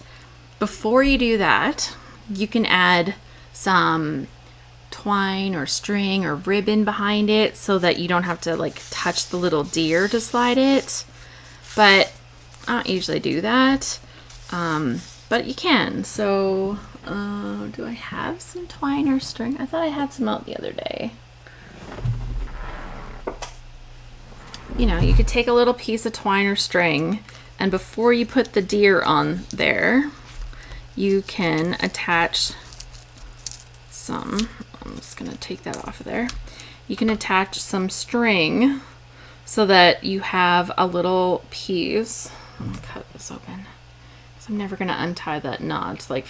S1: before you do that, you can add some twine or string or ribbon behind it so that you don't have to like touch the little deer to slide it. But I don't usually do that. But you can. So do I have some twine or string? I thought I had some out the other day. You know, you could take a little piece of twine or string, and before you put the deer on there, you can attach some, I'm just gonna take that off of there. You can attach some string so that you have a little piece. I'm gonna cut this open. I'm never gonna untie that knot. Like,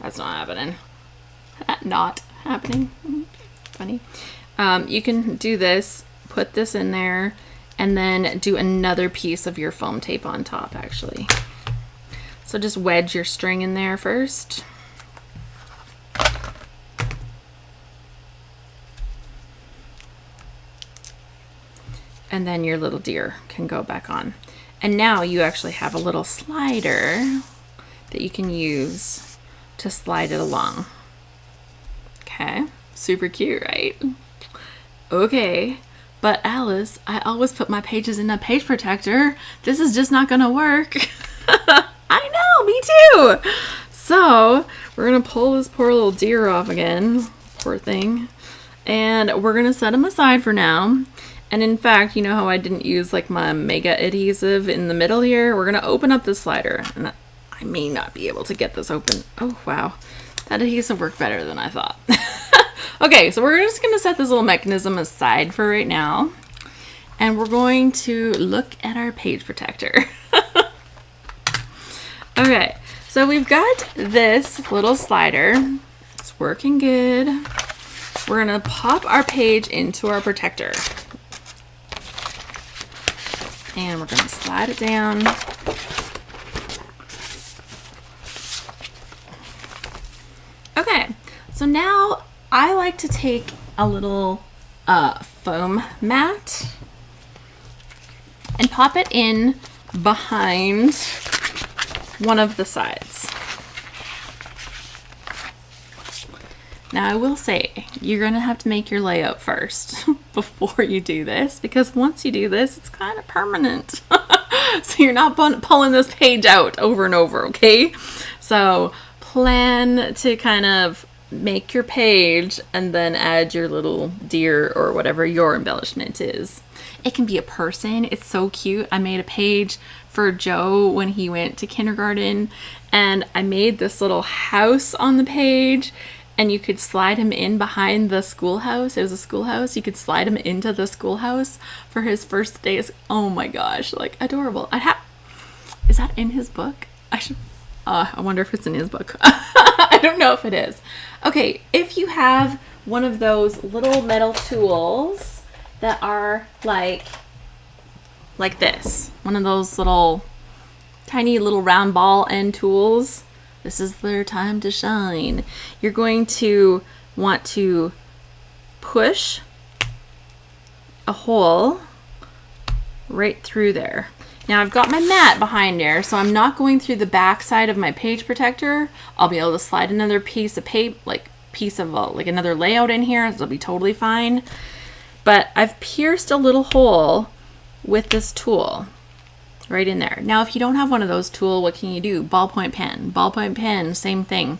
S1: that's not happening. That not happening. Funny. You can do this, put this in there, and then do another piece of your foam tape on top, actually. So just wedge your string in there first. And then your little deer can go back on. And now you actually have a little slider that you can use to slide it along. Okay, super cute, right? Okay, but Alice, I always put my pages in a page protector. This is just not gonna work. I know, me too. So we're gonna pull this poor little deer off again, poor thing. And we're gonna set him aside for now. And in fact, you know how I didn't use like my mega adhesive in the middle here? We're gonna open up the slider, and I may not be able to get this open. Oh, wow. That adhesive worked better than I thought. Okay, so we're just gonna set this little mechanism aside for right now. And we're going to look at our page protector. Okay, so we've got this little slider. It's working good. We're gonna pop our page into our protector. And we're gonna slide it down. Okay, so now I like to take a little foam mat and pop it in behind one of the sides. Now I will say, you're gonna have to make your layout first before you do this, because once you do this, it's kind of permanent. So you're not pulling this page out over and over, okay? So plan to kind of make your page and then add your little deer or whatever your embellishment is. It can be a person. It's so cute. I made a page for Joe when he went to kindergarten, and I made this little house on the page, and you could slide him in behind the schoolhouse. It was a schoolhouse. You could slide him into the schoolhouse for his first day. Oh my gosh, like adorable. Is that in his book? I wonder if it's in his book. I don't know if it is. Okay, if you have one of those little metal tools that are like this, one of those little tiny little round ball end tools, this is their time to shine. You're going to want to push a hole right through there. Now I've got my mat behind there, so I'm not going through the back side of my page protector. I'll be able to slide another piece of paper, like another layout in here. It'll be totally fine. But I've pierced a little hole with this tool right in there. Now, if you don't have one of those tools, what can you do? Ballpoint pen. Ballpoint pen, same thing.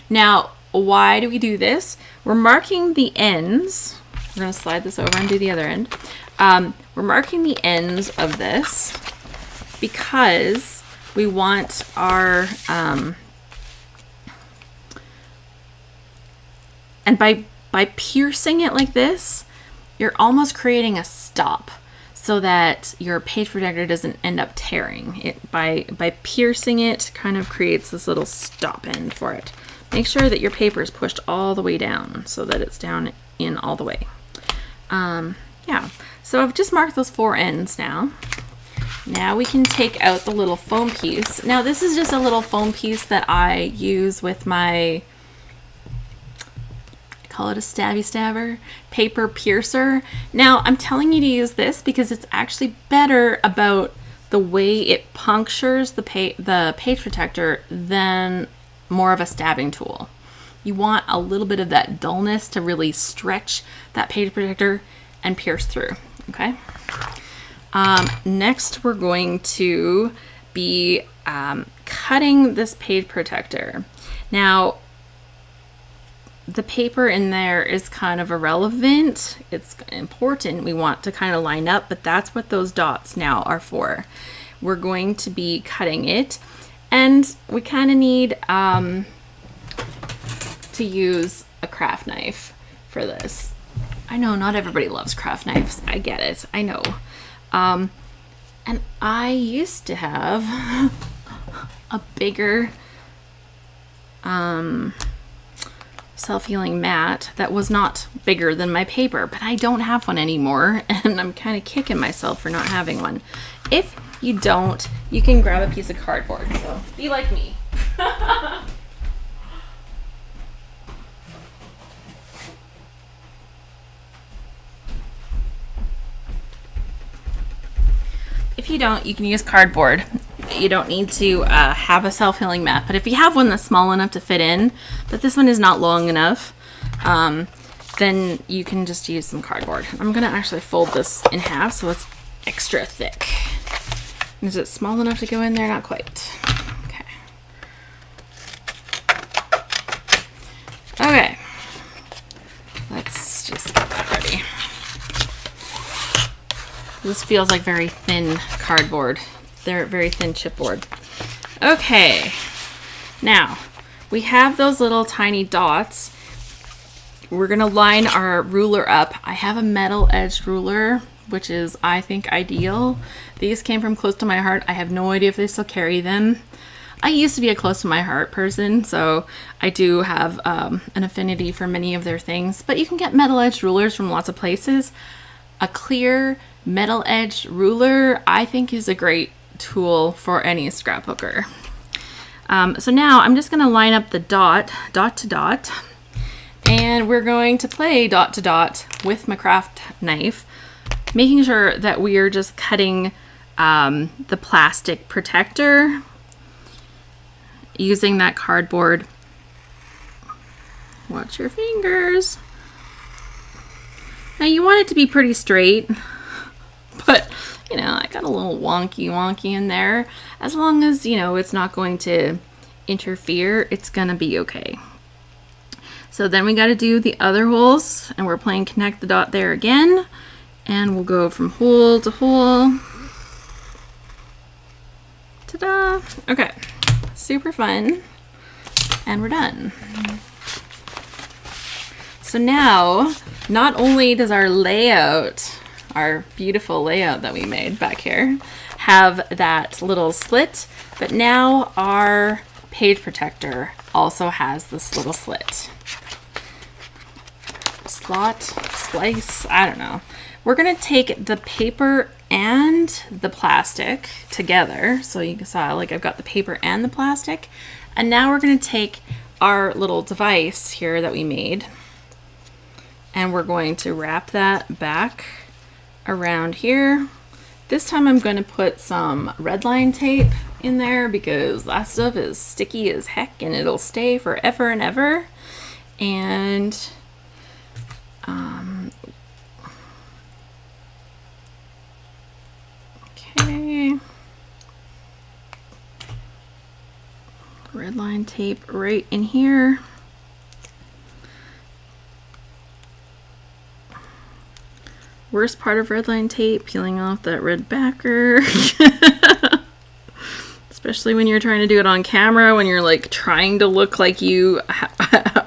S1: Now, why do we do this? We're marking the ends. We're going to slide this over and do the other end. We're marking the ends of this because we want our, and by piercing it like this, you're almost creating a stop so that your page protector doesn't end up tearing. It by piercing it kind of creates this little stop end for it. Make sure that your paper is pushed all the way down so that it's down in all the way. Yeah, so I've just marked those 4 ends now. Now we can take out the little foam piece. Now this is just a little foam piece that I use with my, call it a stabby stabber, paper piercer. Now I'm telling you to use this because it's actually better about the way it punctures the page protector than more of a stabbing tool. You want a little bit of that dullness to really stretch that page protector and pierce through, okay? Next we're going to be cutting this page protector. Now, the paper in there is kind of irrelevant. It's important. We want to kind of line up, but that's what those dots now are for. We're going to be cutting it, and we kind of need to use a craft knife for this. I know not everybody loves craft knives. I get it. I know. And I used to have a bigger self-healing mat that was not bigger than my paper, but I don't have one anymore, and I'm kind of kicking myself for not having one. If you don't, you can grab a piece of cardboard, so be like me. If you don't, you can use cardboard. You don't need to have a self-healing mat, but if you have one that's small enough to fit in, but this one is not long enough, then you can just use some cardboard. I'm gonna actually fold this in half so it's extra thick. Is it small enough to go in there? Not quite. Okay. Okay. Let's just get that ready. This feels like very thin cardboard. They're very thin chipboard. Okay, now we have those little tiny dots. We're gonna line our ruler up. I have a metal edged ruler, which is, I think, ideal. These came from Close to My Heart. I have no idea if they still carry them. I used to be a Close to My Heart person, so I do have an affinity for many of their things, but you can get metal edged rulers from lots of places. A clear metal edged ruler, I think, is a great tool for any scrapbooker. So now I'm just going to line up the dot to dot, and we're going to play dot to dot with my craft knife, making sure that we are just cutting the plastic protector using that cardboard. Watch your fingers. Now you want it to be pretty straight, but you know, I got a little wonky in there. As long as, you know, it's not going to interfere, it's gonna be okay. So then we got to do the other holes, and we're playing connect the dot there again, and we'll go from hole to hole. Ta-da! Okay, super fun, and we're done. So now, not only does our layout, our beautiful layout that we made back here, have that little slit, but now our page protector also has this little slit. Slot, slice, I don't know. We're gonna take the paper and the plastic together. So you saw, like, I've got the paper and the plastic. And now we're gonna take our little device here that we made, and we're going to wrap that back around here This time I'm going to put some red line tape in there because that stuff is sticky as heck and it'll stay forever and ever. And okay, red line tape right in here. Worst part of red line tape, peeling off that red backer. Especially when you're trying to do it on camera, when you're like trying to look like you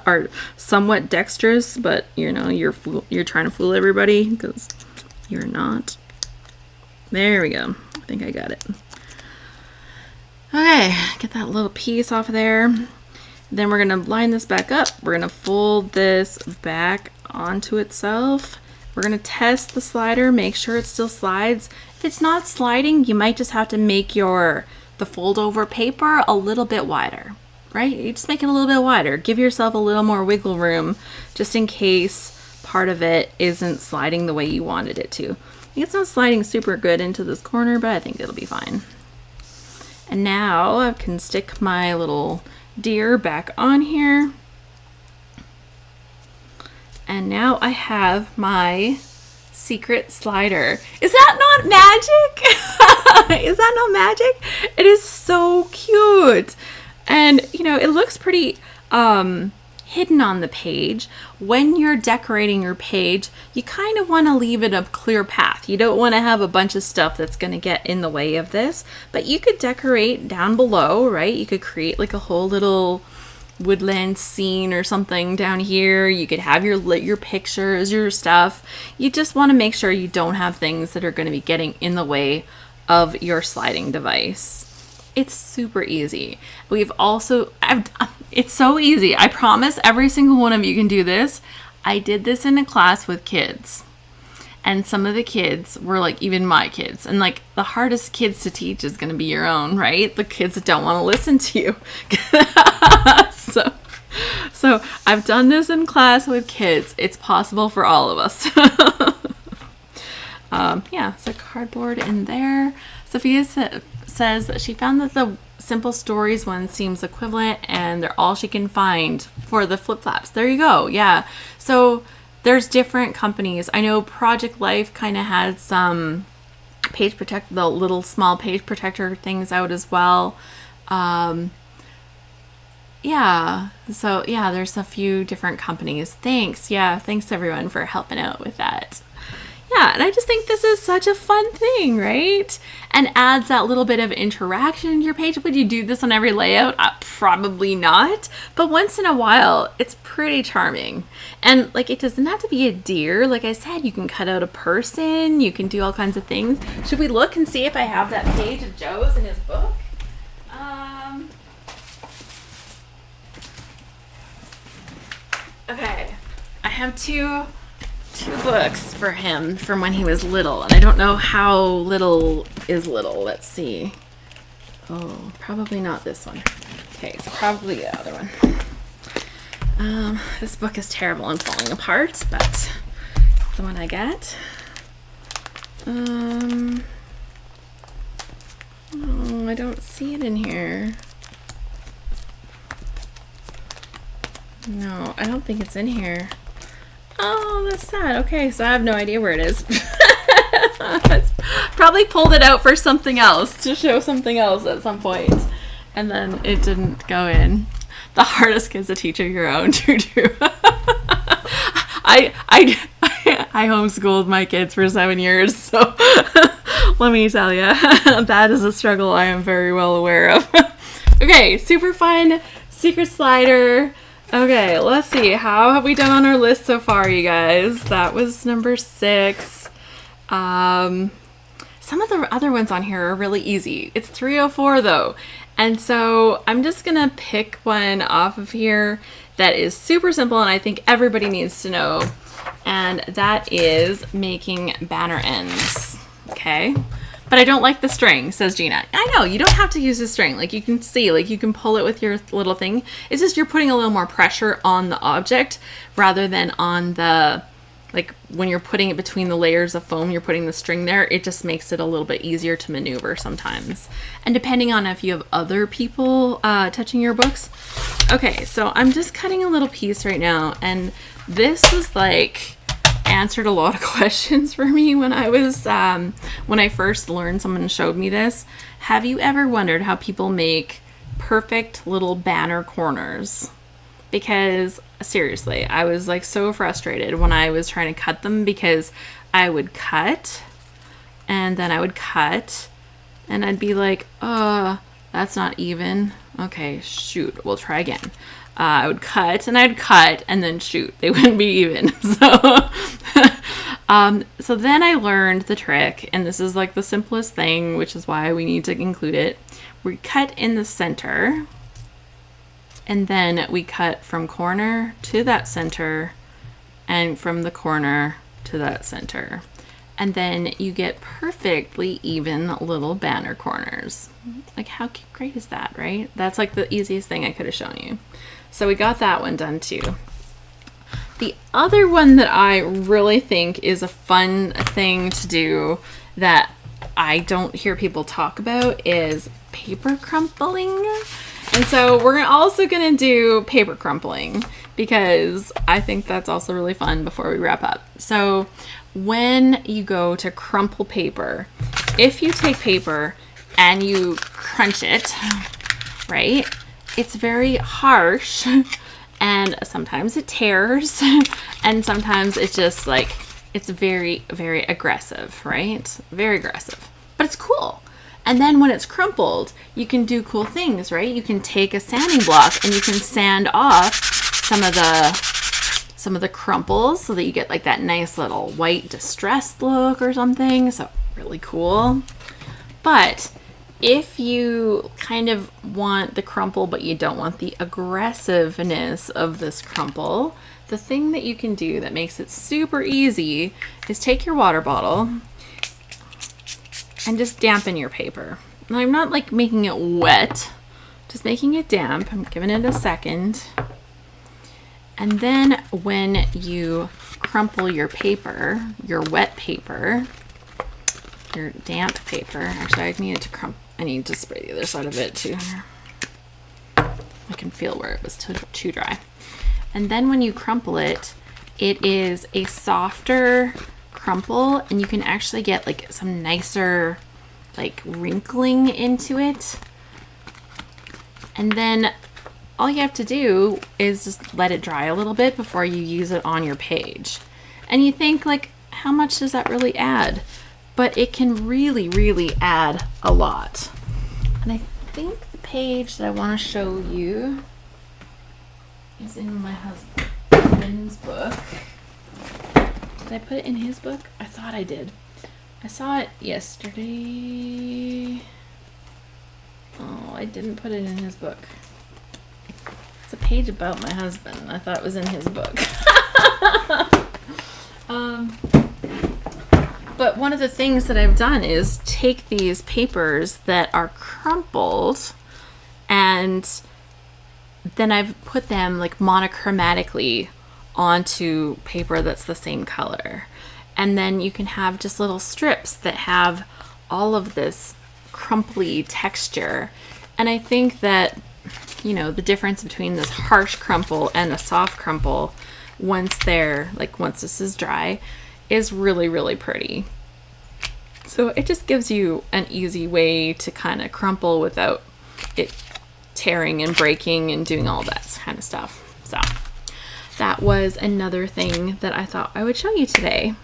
S1: are somewhat dexterous, but you know, you're trying to fool everybody because you're not. There we go. I think I got it. Okay, get that little piece off of there. Then we're going to line this back up. We're going to fold this back onto itself. We're going to test the slider, make sure it still slides. If it's not sliding, you might just have to make the fold over paper a little bit wider, right? You just make it a little bit wider. Give yourself a little more wiggle room just in case part of it isn't sliding the way you wanted it to. I think it's not sliding super good into this corner, but I think it'll be fine. And now I can stick my little deer back on here. And now I have my secret slider. Is that not magic? Is that not magic? It is so cute. And, you know, it looks pretty hidden on the page. When you're decorating your page, you kind of want to leave it a clear path. You don't want to have a bunch of stuff that's going to get in the way of this. But you could decorate down below, right? You could create like a whole little woodland scene or something down here. You could have your pictures, your stuff. You just want to make sure you don't have things that are going to be getting in the way of your sliding device. It's super easy. It's so easy. I promise every single one of you can do this. I did this in a class with kids. And some of the kids were like, even my kids. And like the hardest kids to teach is going to be your own, right? The kids that don't want to listen to you. So I've done this in class with kids. It's possible for all of us. Yeah, so cardboard in there. Sophia says that she found that the Simple Stories one seems equivalent and they're all she can find for the flip flaps. There you go. Yeah. So there's different companies. I know Project Life kind of had some the little small page protector things out as well. Yeah. So yeah, there's a few different companies. Thanks. Yeah. Thanks everyone for helping out with that. Yeah, and I just think this is such a fun thing, right? And adds that little bit of interaction to your page. Would you do this on every layout? Probably not. But once in a while, it's pretty charming. And like, it doesn't have to be a deer. Like I said, you can cut out a person. You can do all kinds of things. Should we look and see if I have that page of Joe's in his book? Okay, I have two books for him from when he was little, and I don't know how little is little. Let's see. Oh, probably not this one. Okay, so probably the other one. This book is terrible and falling apart, but it's the one I got. Oh, I don't see it in here. No, I don't think it's in here. Oh, that's sad. Okay, so I have no idea where it is. Probably pulled it out for something else, to show something else at some point. And then it didn't go in. The hardest kids to teach are your own, True. I homeschooled my kids for 7 years, so let me tell you, that is a struggle I am very well aware of. Okay, super fun secret slider. Okay, let's see. How have we done on our list so far, you guys? That was number 6. Some of the other ones on here are really easy. It's 304 though. And so I'm just going to pick one off of here that is super simple and I think everybody needs to know. And that is making banner ends. Okay. But I don't like the string, says Gina. I know, you don't have to use the string. Like you can see, like you can pull it with your little thing. It's just you're putting a little more pressure on the object rather than on the like when you're putting it between the layers of foam, you're putting the string there, it just makes it a little bit easier to maneuver sometimes. And depending on if you have other people touching your books. Okay, so I'm just cutting a little piece right now, and this was like answered a lot of questions for me when I was when I first learned. Someone showed me this. Have you ever wondered how people make perfect little banner corners? Because seriously, I was like so frustrated when I was trying to cut them, because I would cut and then I would cut and I'd be like, that's not even. Okay, shoot, we'll try again. I would cut and I'd cut and then shoot, they wouldn't be even. So then I learned the trick, and this is like the simplest thing, which is why we need to include it. We cut in the center, and then we cut from corner to that center and from the corner to that center. And then you get perfectly even little banner corners. Like how great is that, right? That's like the easiest thing I could have shown you. So we got that one done too. The other one that I really think is a fun thing to do that I don't hear people talk about is paper crumpling. And so we're also going to do paper crumpling, because I think that's also really fun before we wrap up. So when you go to crumple paper, if you take paper and you crunch it, right, it's very harsh, and sometimes it tears, and sometimes it's just like, it's very, very aggressive, right? Very aggressive, but it's cool. And then when it's crumpled, you can do cool things, right? You can take a sanding block and you can sand off some of the crumples so that you get like that nice little white distressed look or something. So really cool. But if you kind of want the crumple, but you don't want the aggressiveness of this crumple, the thing that you can do that makes it super easy is take your water bottle and just dampen your paper. Now, I'm not like making it wet, just making it damp. I'm giving it a second. And then when you crumple your paper, your wet paper, your damp paper, actually I need to spray the other side of it too. I can feel where it was too dry. And then when you crumple it, it is a softer crumple, and you can actually get like some nicer like wrinkling into it. And then all you have to do is just let it dry a little bit before you use it on your page. And you think like, how much does that really add? But it can really, really add a lot. And I think the page that I want to show you is in my husband's book. Did I put it in his book? I thought I did. I saw it yesterday. Oh, I didn't put it in his book. It's a page about my husband. I thought it was in his book. But one of the things that I've done is take these papers that are crumpled, and then I've put them like monochromatically onto paper that's the same color. And then you can have just little strips that have all of this crumply texture. And I think that, you know, the difference between this harsh crumple and a soft crumple, once this is dry, is really, really pretty. So it just gives you an easy way to kind of crumple without it tearing and breaking and doing all that kind of stuff. So that was another thing that I thought I would show you today.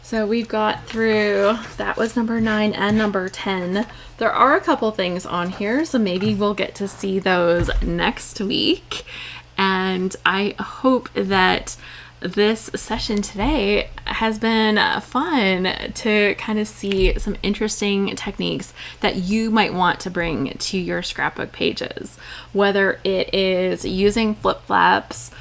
S1: So we've got through, that was number 9 and number 10. There are a couple things on here, so maybe we'll get to see those next week. And I hope that this session today has been fun to kind of see some interesting techniques that you might want to bring to your scrapbook pages. Whether it is using flip flaps,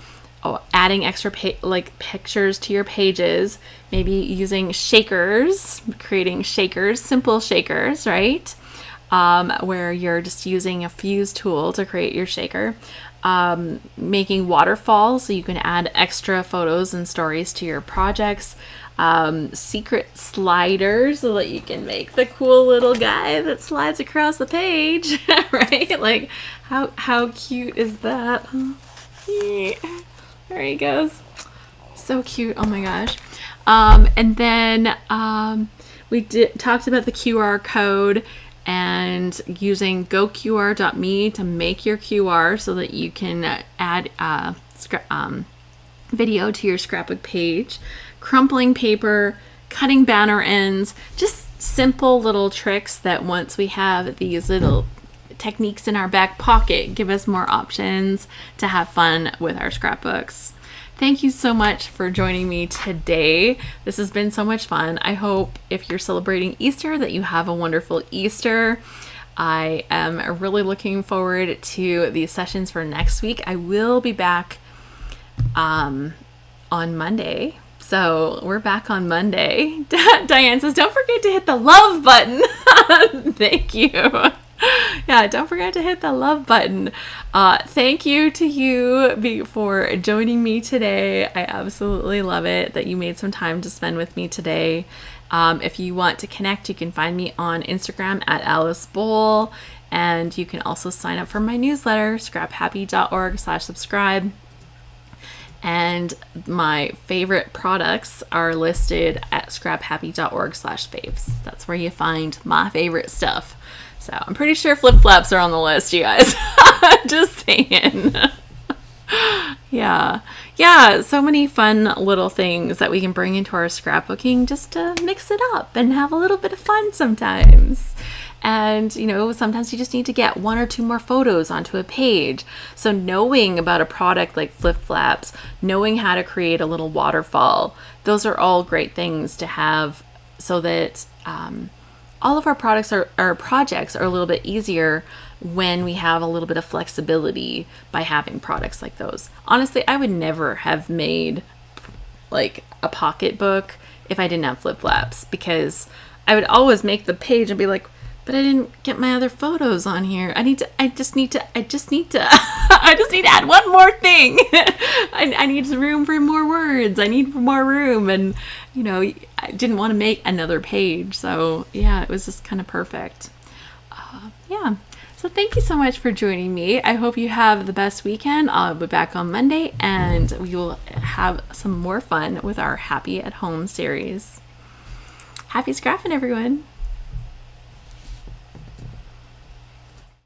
S1: or adding extra pictures to your pages, maybe using shakers, creating shakers, simple shakers, right? Where you're just using a fuse tool to create your shaker. making waterfalls so you can add extra photos and stories to your projects. Secret sliders so that you can make the cool little guy that slides across the page, right? Like, how cute is that? There he goes. So cute. Oh my gosh. And then we talked about the QR code and using goqr.me to make your QR so that you can add video to your scrapbook page. Crumpling paper, cutting banner ends, just simple little tricks that once we have these little techniques in our back pocket, give us more options to have fun with our scrapbooks. Thank you so much for joining me today. This has been so much fun. I hope if you're celebrating Easter that you have a wonderful Easter. I am really looking forward to these sessions for next week. I will be back on Monday. So we're back on Monday. Diane says, don't forget to hit the love button. Thank you. Yeah, don't forget to hit the love button. Thank you to you for joining me today. I absolutely love it that you made some time to spend with me today. If you want to connect, you can find me on Instagram at Alice Bowl. And you can also sign up for my newsletter, scraphappy.org/subscribe. And my favorite products are listed at scraphappy.org/faves. That's where you find my favorite stuff. So I'm pretty sure flip-flops are on the list, you guys. Just saying. Yeah, so many fun little things that we can bring into our scrapbooking just to mix it up and have a little bit of fun sometimes. And, sometimes you just need to get one or two more photos onto a page. So knowing about a product like flip-flops, knowing how to create a little waterfall, those are all great things to have so that all of our projects are a little bit easier when we have a little bit of flexibility by having products like those. Honestly, I would never have made like a pocketbook if I didn't have flip-flops, because I would always make the page and be like, but I didn't get my other photos on here. I just need to add one more thing. I need room for more words. I need more room. And, I didn't want to make another page. So yeah, it was just kind of perfect. So thank you so much for joining me. I hope you have the best weekend. I'll be back on Monday and we will have some more fun with our Happy at Home series. Happy scrapping, everyone.